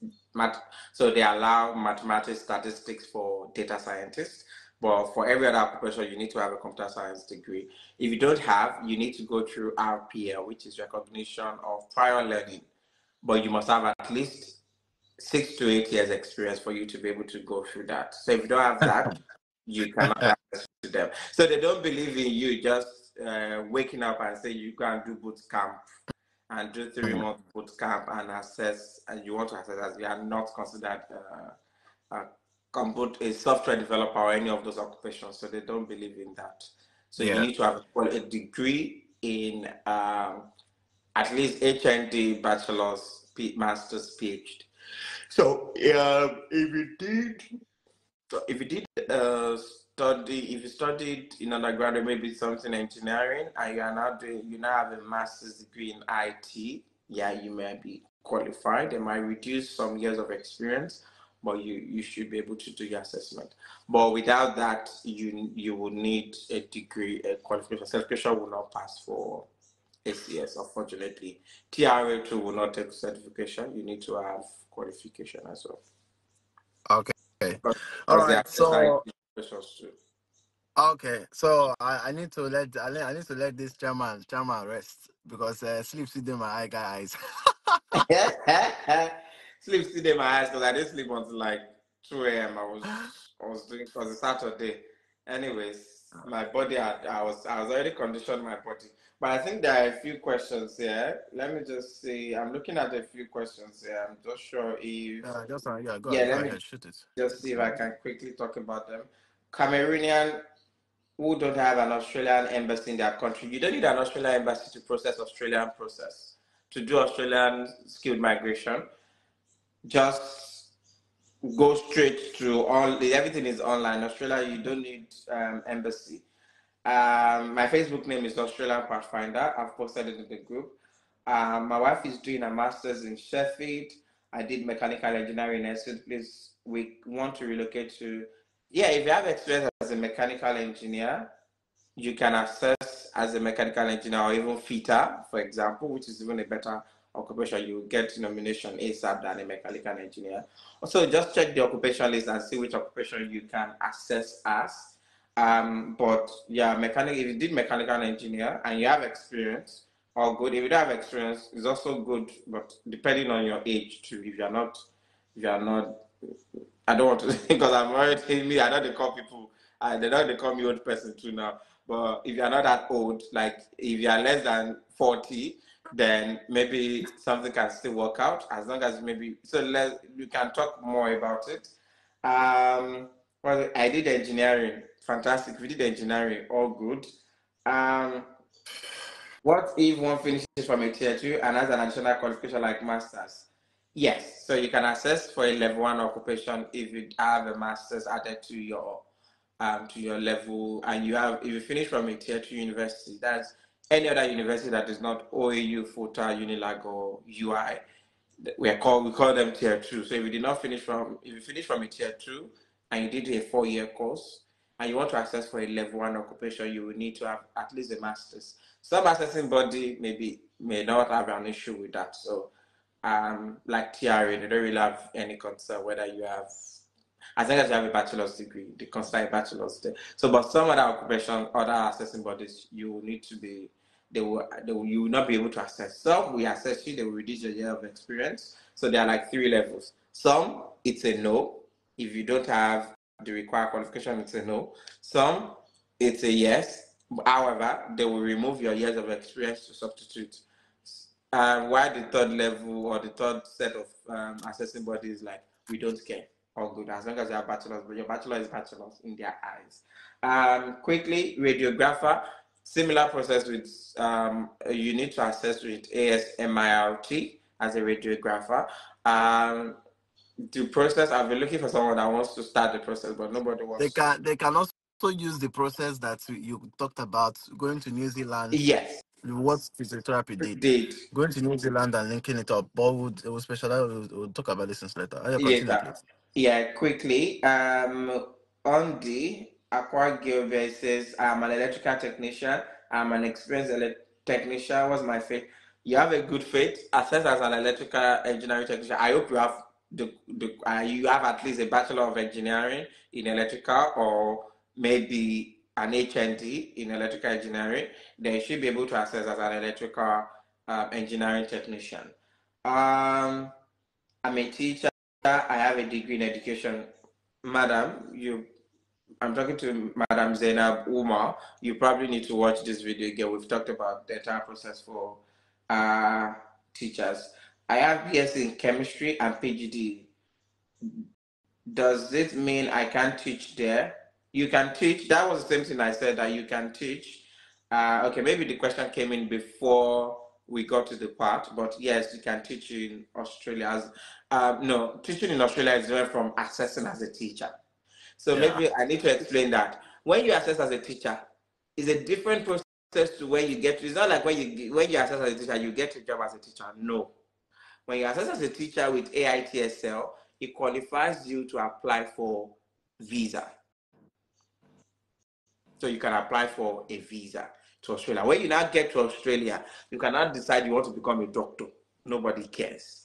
so they allow mathematics, statistics for data scientists. But for every other occupation, you need to have a computer science degree. If you don't have, you need to go through RPL, which is recognition of prior learning. But you must have at least 6 to 8 years experience for you to be able to go through that. So if you don't have that, you cannot access to them. So they don't believe in you just waking up and say you go and do boot camp and do 3 month boot camp and assess, and you want to assess as you are not considered a software developer or any of those occupations. So they don't believe in that. So you need to have a degree in at least HND, bachelor's, master's, PhD. So if you did if you studied in undergraduate, maybe something engineering, and you now have a master's degree in IT, yeah, you may be qualified. They might reduce some years of experience, but you should be able to do your assessment. But without that, you will need a degree, a qualification. Certification will not pass for ACS, unfortunately. TRA2 will not take certification. You need to have qualification as well. Okay. All Because they right. are So questions too. okay. So I need to let this chairman rest because sleep sit in my eye guys. Sleep still in my eyes because I didn't sleep until like 2 a.m. I was doing, because it's Saturday. Anyways, my body I was already conditioned my body. But I think there are a few questions here. Let me just see. I'm looking at a few questions here. I'm just sure if Go let me ahead, shoot it. just see if I can quickly talk about them. Cameroonian who don't have an Australian embassy in their country. You don't need an Australian embassy to process Australian process. To do Australian skilled migration, just go straight to everything is online. Australia, you don't need embassy. My Facebook name is Australian Pathfinder. I've posted it in the group. My wife is doing a master's in Sheffield. I did mechanical engineering in Essex. Please, we want to relocate to. Yeah, if you have experience as a mechanical engineer, you can assess as a mechanical engineer or even fitter, for example, which is even a better occupation. You get nomination ASAP than a mechanical engineer. Also, just check the occupation list and see which occupation you can assess as. But yeah, if you did mechanical engineer and you have experience, all good. If you don't have experience, it's also good, but depending on your age too. If you are not, I don't want to because I'm already me. I know they call people, they know they call me old person too now. But if you are not that old, like if you are less than 40, then maybe something can still work out as long as maybe so. We can talk more about it. Well, I did engineering, fantastic. We did engineering, all good. Um, what if one finishes from a tier two and has an additional qualification like masters? Yes, so you can assess for a level one occupation if you have a master's added to your level, and you have if you finish from a tier two university, that's any other university that is not OAU, FUTA, Unilag, or UI. We call them tier two. So if you finish from a tier two and you did a 4-year course and you want to access for a level one occupation, you will need to have at least a master's. Some assessing body may not have an issue with that. So like TRA, they don't really have any concern whether you have, as long as you have a bachelor's degree, they consider a bachelor's there. So, but some other occupation, other assessing bodies, you will need to be, you will not be able to assess. Some we assess you, they will reduce your year of experience. So there are like 3 levels. Some, it's a no. If you don't have the required qualification, it's a no. Some, it's a yes. However, they will remove your years of experience to substitute. Why the third level or the third set of assessing bodies like we don't care, all good as long as you have bachelor's, but your bachelor is bachelor's in their eyes. Quickly, radiographer, similar process with you need to assess with ASMIRT as a radiographer. The process, I've been looking for someone that wants to start the process, but nobody wants to. They can also use the process that you talked about, going to New Zealand, Yes, what physiotherapy did, did. going to New Zealand and linking it up. But we'll specialize. We'll talk about this later. Oh, yeah, continue, Later. please. Yeah, quickly. On the Aqua Gilbert says, I'm an electrical technician. I'm an experienced technician. What's my faith? You have a good faith. Assess as an electrical engineering technician. I hope you have you have at least a Bachelor of Engineering in electrical or maybe an HND in electrical engineering. Then you should be able to assess as an electrical engineering technician. I'm a teacher. I have a degree in education. Madam, I'm talking to Madam Zainab Umar. You probably need to watch this video again. We've talked about the entire process for teachers. I have BS in chemistry and PGD. Does this mean I can't teach there? You can teach. That was the same thing I said, that you can teach. Okay, maybe the question came in before we got to the part, but yes, you can teach in Australia. No, teaching in Australia is different from assessing as a teacher. So Yeah. maybe I need to explain that. When you assess as a teacher, it's a different process to when you get to. It's not like when you assess as a teacher, you get a job as a teacher. No. When you assess as a teacher with AITSL, it qualifies you to apply for visa. So you can apply for a visa to Australia. When you now get to Australia, you cannot decide you want to become a doctor. Nobody cares.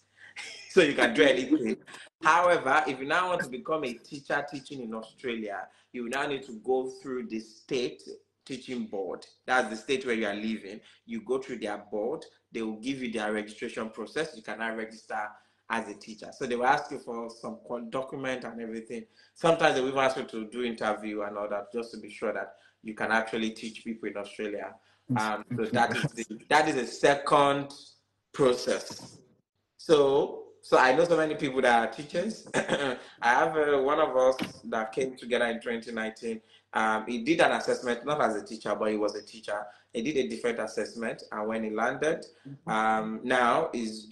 So you can do anything. However, if you now want to become a teacher teaching in Australia, you now need to go through the state teaching board. That's the state where you are living. You go through their board. They will give you their registration process. You can now register as a teacher. So they will ask you for some document and everything. Sometimes they will ask you to do interview and all that, just to be sure that you can actually teach people in Australia. So that is a second process. So I know so many people that are teachers. I have one of us that came together in 2019. He did an assessment, not as a teacher, but he was a teacher. He did a different assessment, and when he landed, now he's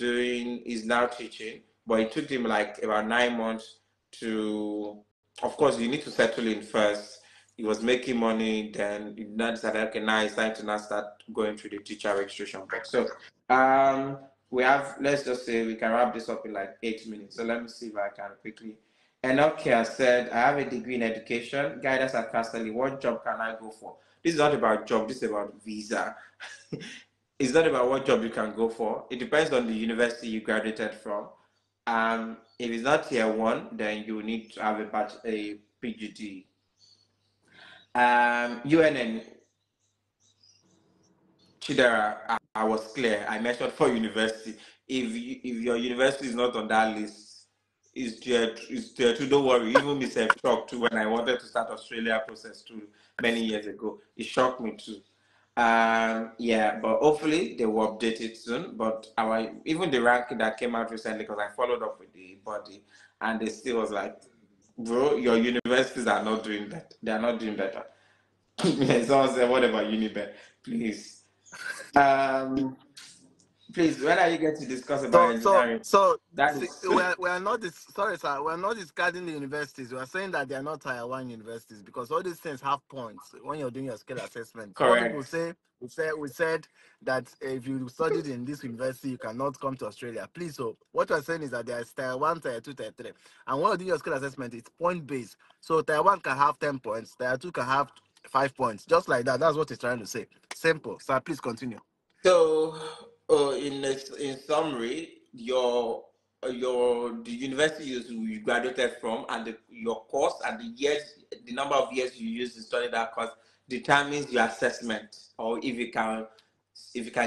now teaching. But it took him like about 9 months to. Of course, you need to settle in first. He was making money, then he now decided, okay, now it's time to now start going through the teacher registration book. So, we have, let's just say we can wrap this up in like 8 minutes. So let me see if I can quickly. Enokia said, I have a degree in education, guidance and counseling. What job can I go for? This is not about job, this is about visa. It's not about what job you can go for. It depends on the university you graduated from. If it's not tier 1, then you need to have a PGD. UNN Chidera, I was clear. I mentioned for university. If your university is not on that list, it's there too. Don't worry. Even me self shocked too when I wanted to start Australia process too many years ago. It shocked me too. Yeah, but hopefully they will update it soon. But our even the ranking that came out recently, because I followed up with the body, and they still was like, bro, your universities are not doing that. They are not doing better. Someone said, what about Unibet? Please. Um, please, when are you going to discuss about engineering? That See, is we are not sorry, sir. We are not discarding the universities. We are saying that they are not tier one universities because all these things have points when you're doing your skill assessment. What people correct. say, we said that if you studied in this university, you cannot come to Australia. Please, so what we're saying is that there is tier one, tier two, tier three, and when you do your skill assessment, it's point based. So tier one can have 10 points, tier two can have 5 points, just like that. That's what he's trying to say. Simple, sir. Please continue. So, in summary, the university you graduated from and your course and the number of years you used to study that course determines your assessment, or if you can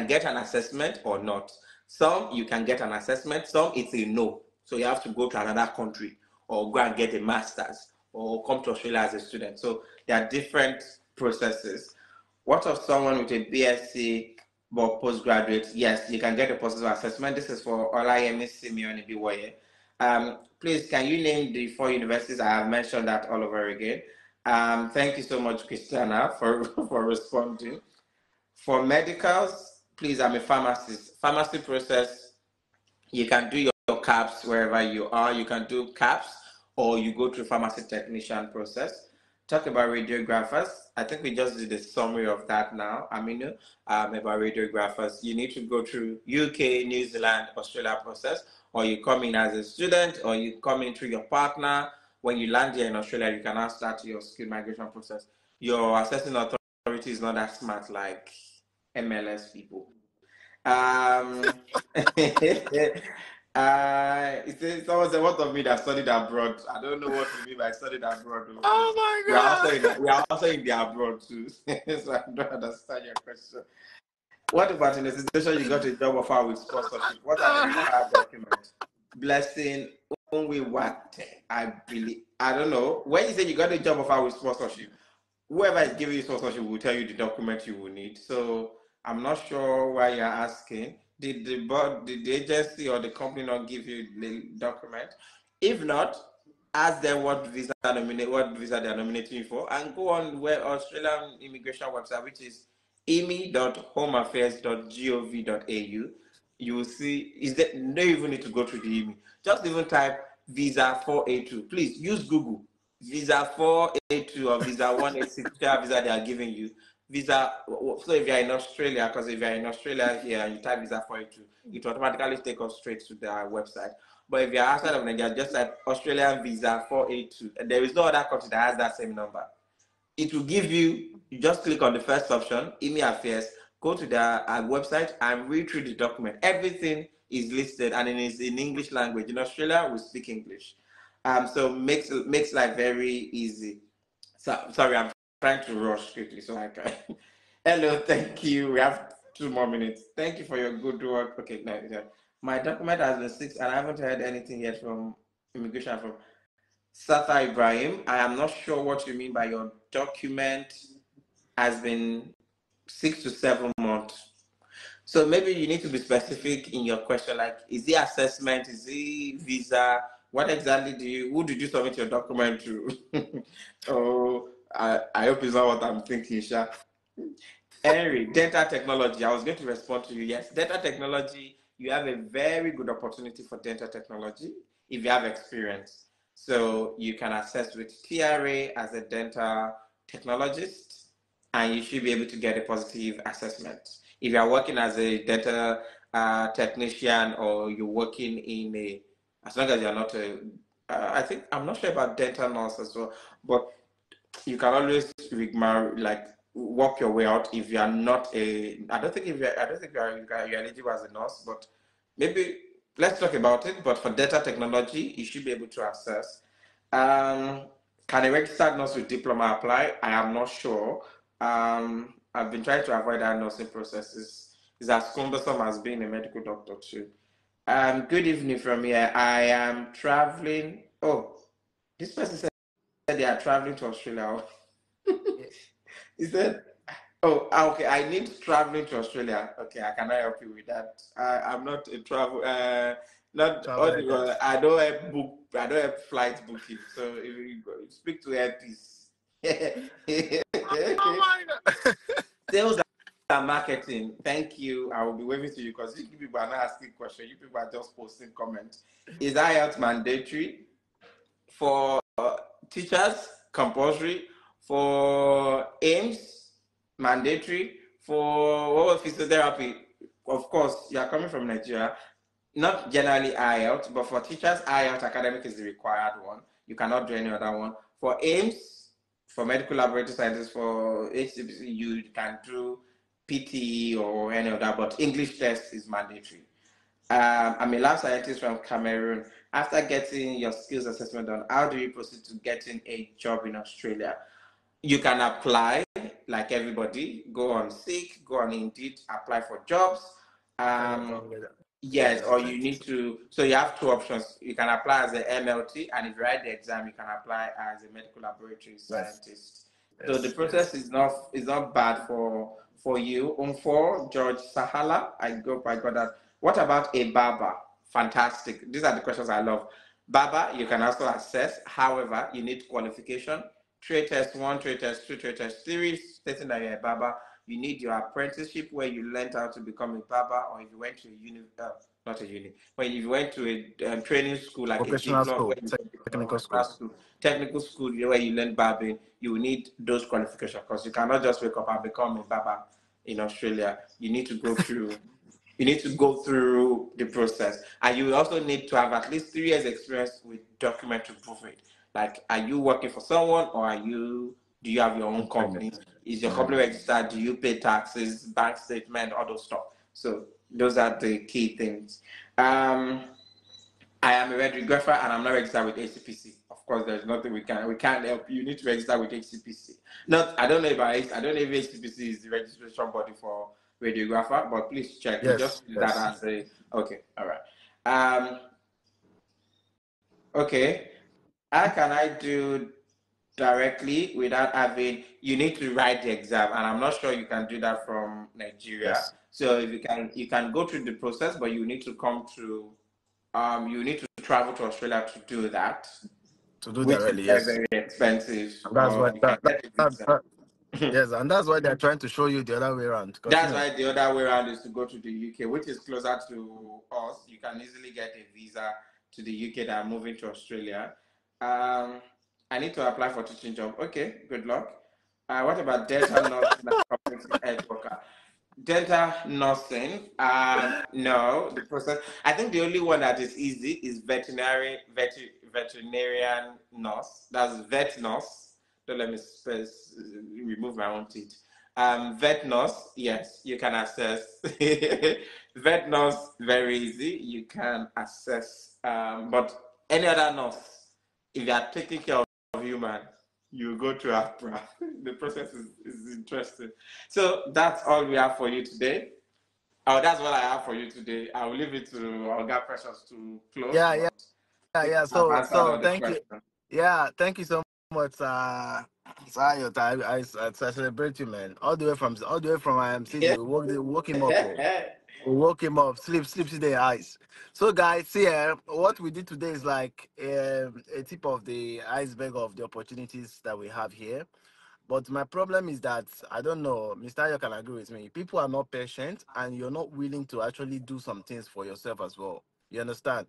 get an assessment or not. Some you can get an assessment, some it's a no. So you have to go to another country or go and get a master's or come to Australia as a student. So there are different processes. What of someone with a BSc but postgraduate? Yes, you can get a positive assessment. This is for Olayemi Simeon Ibiwoye. Please, can you name the 4 universities? I have mentioned that all over again. Thank you so much, Christiana, for, for responding. For medicals, please, I'm a pharmacist. Pharmacy process, you can do your CAPS wherever you are. You can do CAPS or you go through pharmacy technician process. Talk about radiographers. I think we just did a summary of that now. Aminu, about radiographers. You need to go through UK, New Zealand, Australia process, or you come in as a student, or you come in through your partner. When you land here in Australia, you can now start your skill migration process. Your assessing authority is not that smart like MLS people. It says someone said, "What of me that studied abroad?" I don't know what you mean by studied abroad. Oh my We are also in the abroad too, so I don't understand your question. What about in the situation you got a job offer with sponsorship? What are the God. required documents? Blessing only what I believe. I don't know. When you say you got a job offer with sponsorship, whoever is giving you sponsorship will tell you the document you will need. So I'm not sure why you're asking. Did the board, did the agency or the company not give you the document? If not, ask them what visa they're nominating you for, and go on where Australian immigration website, which is imi.homeaffairs.gov.au. You will see. Is that you don't even need to go through the email. Just even type visa 482. Please use Google. Visa 482 or visa 186, whichever visa they are giving you. Visa. So if you're in Australia, because if you're in Australia here and you type visa 482, it automatically takes us straight to their website. But if you're outside of Nigeria, just type Australian visa 482. And there is no other country that has that same number. It will give you just click on the first option, IMI Affairs, go to their website and read through the document. Everything is listed and it is in English language. In Australia, we speak English. So makes life very easy. So sorry, I'm trying to rush quickly so I can. Hello, thank you. We have 2 more minutes. Thank you for your good work. Okay, no, my document has been 6 and I haven't heard anything yet from immigration from Satha Ibrahim. I am not sure what you mean by your document has been 6 to 7 months. So maybe you need to be specific in your question, like, is it assessment, is it visa? What exactly who did you submit your document to? Oh, I hope it's not what I'm thinking, Sha. Henry, data technology. I was going to respond to you. Yes, data technology, you have a very good opportunity for data technology if you have experience. So you can assess with TRA as a data technologist, and you should be able to get a positive assessment. If you are working as a data technician or you're working in as long as you're not I think, I'm not sure about data nurse as well, but you can always work your way out if you are not I don't think you're eligible as a nurse, but maybe let's talk about it. But for data technology, you should be able to assess. Can a registered nurse with diploma apply? I am not sure. I've been trying to avoid that nursing process. Is as cumbersome as being a medical doctor too. Good evening from here. I am traveling. Oh, this person said they are traveling to Australia. He said, "Oh, okay. I need traveling to Australia. Okay, I cannot help you with that. I'm not a travel. Not Travel all agent. I don't have book. I don't have flight booking. So if you speak to Airpiece, Oh my God. sales and marketing. Thank you. I will be waving to you because you people are not asking questions. You people are just posting comments. Is IELTS mandatory for teachers? Compulsory for AIMS? Mandatory for what was physiotherapy? Of course, you are coming from Nigeria. Not generally IELTS, but for teachers, IELTS academic is the required one. You cannot do any other one. For AIMS, for medical laboratory scientists, for HCPC, you can do PTE or any other, but English test is mandatory. I'm a lab scientist from Cameroon. After getting your skills assessment done, how do you proceed to getting a job in Australia? You can apply like everybody. Go on Seek, go on Indeed, apply for jobs. Yes, or you need to. So you have two options. You can apply as an MLT, and if you write the exam, you can apply as a medical laboratory scientist. So the process is not bad for you. For George Sahala, I got that. What about a barber? Fantastic. These are the questions I love. Barber, you can also assess. However, you need qualification. Trade test 1, trade test 2, trade test 3, stating that you're a barber. You need your apprenticeship where you learned how to become a barber, or if you went to a uni, not a uni, when you went to a training school like a Vocational diploma, school, where you technical school. technical school where you learn barbering, you need those qualifications because you cannot just wake up and become a barber in Australia. You need to go through. You need to go through the process, and you also need to have at least 3 years experience with document to prove it. Like, are you working for someone, or do you have your own company? Is your company registered? Do you pay taxes, bank statement, all those stuff? So those are the key things. I am a radiographer and I'm not registered with HCPC. Of course, there's nothing we can't help you. You need to register with HCPC. I don't know if HCPC is the registration body for radiographer, but please check. We just use that as a okay. All right. Okay. How can I do directly without having? You need to write the exam, and I'm not sure you can do that from Nigeria. So if you can go through the process, but you need to come to you need to travel to Australia to do that, which is very, very expensive. And that's why Yes, and that's why they're trying to show you the other way around. that's why the other way around is to go to the UK, which is closer to us. You can easily get a visa to the UK that are moving to Australia. I need to apply for teaching job. Okay, good luck. What about dental nursing and community health worker? Dental nursing, no, the process. I think the only one that is easy is veterinarian nurse. That's vet nurse. Don't let me remove my own teeth. Vet nurse, yes, you can access. Vet nurse, very easy. You can access. But any other nurse, if you are taking care of human, you go to APRA. The process is interesting. So that's all we have for you today. Oh, that's what I have for you today. I will leave it to Olga Precious to close. Yeah. So thank you. Yeah, thank you so much, Sayot. I celebrate you, man. All the way from Sydney. We woke him up. We woke him up. Sleep in the eyes. So, guys, here, what we did today is like a tip of the iceberg of the opportunities that we have here. But my problem is that I don't know, Mr. You can agree with me. People are not patient, and you're not willing to actually do some things for yourself as well. You understand?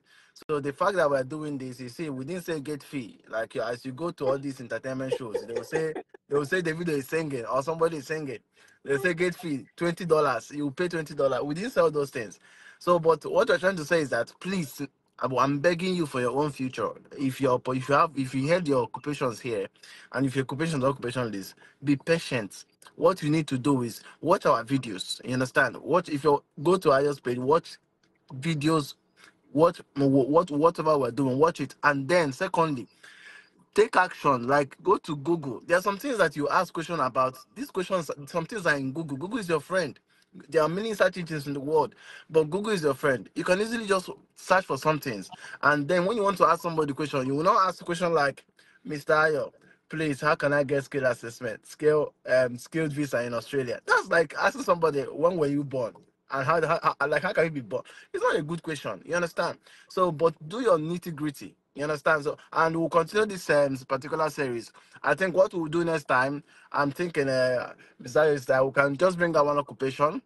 So the fact that we're doing this, you see, we didn't say get fee. Like as you go to all these entertainment shows, they will say the video is singing or somebody is singing. They say get fee $20. You pay $20. We didn't sell those things. So, but what we're trying to say is that please, I'm begging you for your own future. If you had your occupations here, and if your occupation is occupation list, be patient. What you need to do is watch our videos. You understand? Watch if you go to iOS page, watch videos, whatever we're doing, watch it. And then secondly, take action. Like, go to Google. There are some things that you ask question about. These questions, some things are in Google. Google is your friend. There are many search engines in the world, but Google is your friend. You can easily just search for some things, and then when you want to ask somebody a question, you will not ask a question like, Mr. Ayo, please, how can I get skill assessment, skilled visa in Australia? That's like asking somebody, when were you born? And how can you be born? It's not a good question. You understand? So, but do your nitty gritty. You understand? So, and we'll continue this particular series. I think what we'll do next time, I'm thinking, besides that, we can just bring out one occupation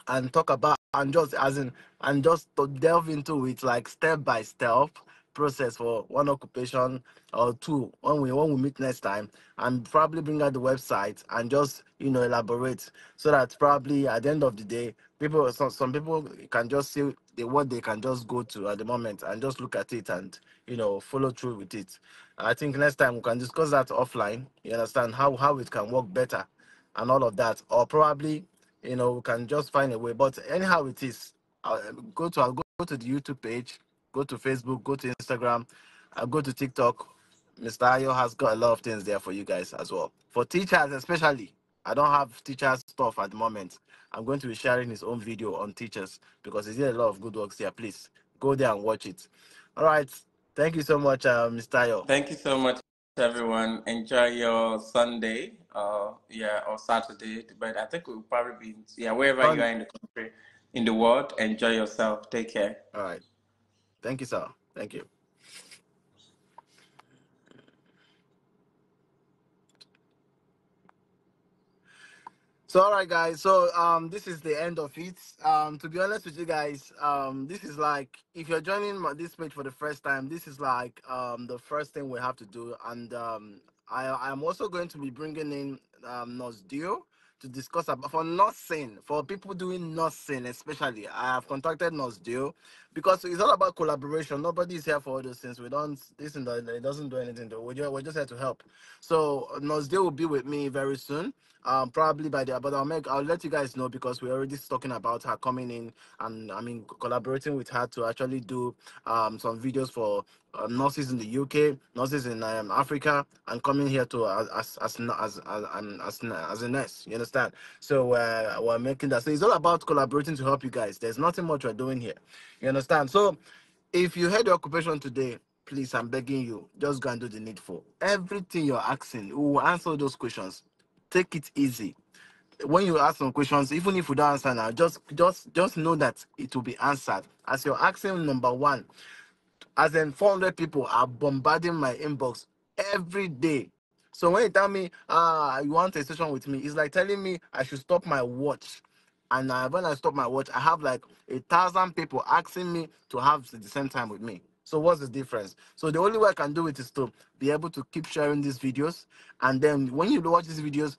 and talk about, and just as in, and just to delve into it like step by step process for one occupation or two when we meet next time, and probably bring out the website and just elaborate, so that probably at the end of the day, people, some people can just see what they can just go to at the moment and just look at it and follow through with it. I think next time we can discuss that offline. You understand how it can work better and all of that, or probably we can just find a way. But anyhow, it is. I'll go to the YouTube page, go to Facebook, go to Instagram, I'll go to TikTok. Mr. Ayo has got a lot of things there for you guys as well. For teachers, especially, I don't have teachers stuff at the moment. I'm going to be sharing his own video on teachers because he did a lot of good works here. Please go there and watch it. All right. Thank you so much, Mr. Ayo. Thank you so much, everyone. Enjoy your Sunday, or Saturday. But I think we'll probably be, wherever you are in the country, in the world. Enjoy yourself. Take care. All right. Thank you, sir. Thank you. So all right, guys. So this is the end of it. To be honest with you guys, this is like, if you're joining this page for the first time, this is like the first thing we have to do, and I'm also going to be bringing in Nosdio to discuss about, for nothing, for people doing nothing, especially. I have contacted Nosdio because it's all about collaboration. Nobody is here for all those things. We don't listen. It doesn't do anything. We're just here to help. So Nosdio will be with me very soon. Probably by the, but I'll let you guys know, because we're already talking about her coming in, and I mean collaborating with her to actually do some videos for nurses in the UK, nurses in Africa, and coming here to as a nurse. You understand? So we're making that. So it's all about collaborating to help you guys. There's nothing much we're doing here. You understand? So if you had your occupation today, please, I'm begging you, just go and do the needful. Everything you're asking, we will answer those questions. Take it easy. When you ask some questions, even if you don't answer now, just know that it will be answered. As you're asking number one, as in 400 people are bombarding my inbox every day. So when you tell me, you want a session with me, it's like telling me I should stop my watch. And when I stop my watch, I have like 1,000 people asking me to have the same time with me. So what's the difference? So the only way I can do it is to be able to keep sharing these videos. And then when you watch these videos,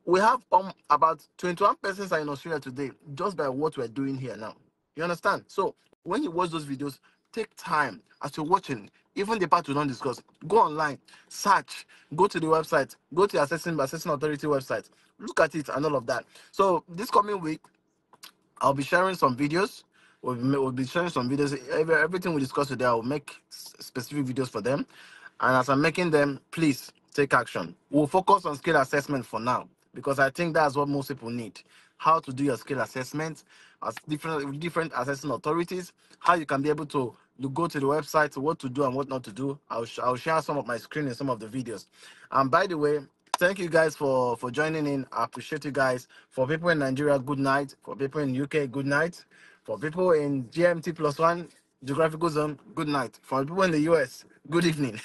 we have about 21 persons are in Australia today just by what we're doing here now. You understand? So when you watch those videos, take time as you're watching, even the part we don't discuss. Go online, search, go to the website, go to the assessing authority website, look at it and all of that. So this coming week, I'll be sharing some videos. We'll be sharing some videos. Everything we discuss today, I'll make specific videos for them. And as I'm making them, please take action. We'll focus on skill assessment for now, because I think that's what most people need. How to do your skill assessment, as different assessing authorities, how you can be able to go to the website, what to do and what not to do. I'll share some of my screen in some of the videos. And by the way, thank you guys for joining in. I appreciate you guys. For people in Nigeria, good night. For people in UK, good night. For people in GMT+1 geographical zone, good night. For people in the US, good evening.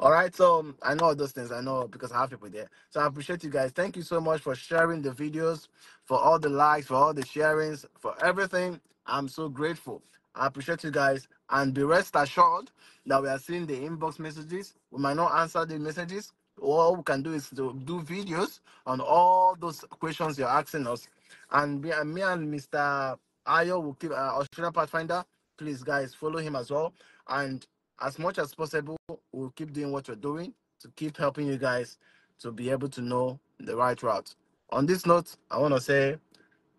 All right. So I know all those things. I know because I have people there. So I appreciate you guys. Thank you so much for sharing the videos, for all the likes, for all the sharings, for everything. I'm so grateful. I appreciate you guys, and be rest assured that we are seeing the inbox messages. We might not answer the messages. All we can do is to do videos on all those questions you're asking us. And me and Mr. Ayo will keep Australian Pathfinder. Please, guys, follow him as well. And as much as possible, we'll keep doing what we're doing to keep helping you guys to be able to know the right route. On this note, I want to say,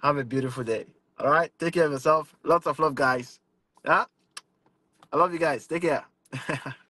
have a beautiful day. All right. Take care of yourself. Lots of love, guys. Yeah. I love you guys. Take care.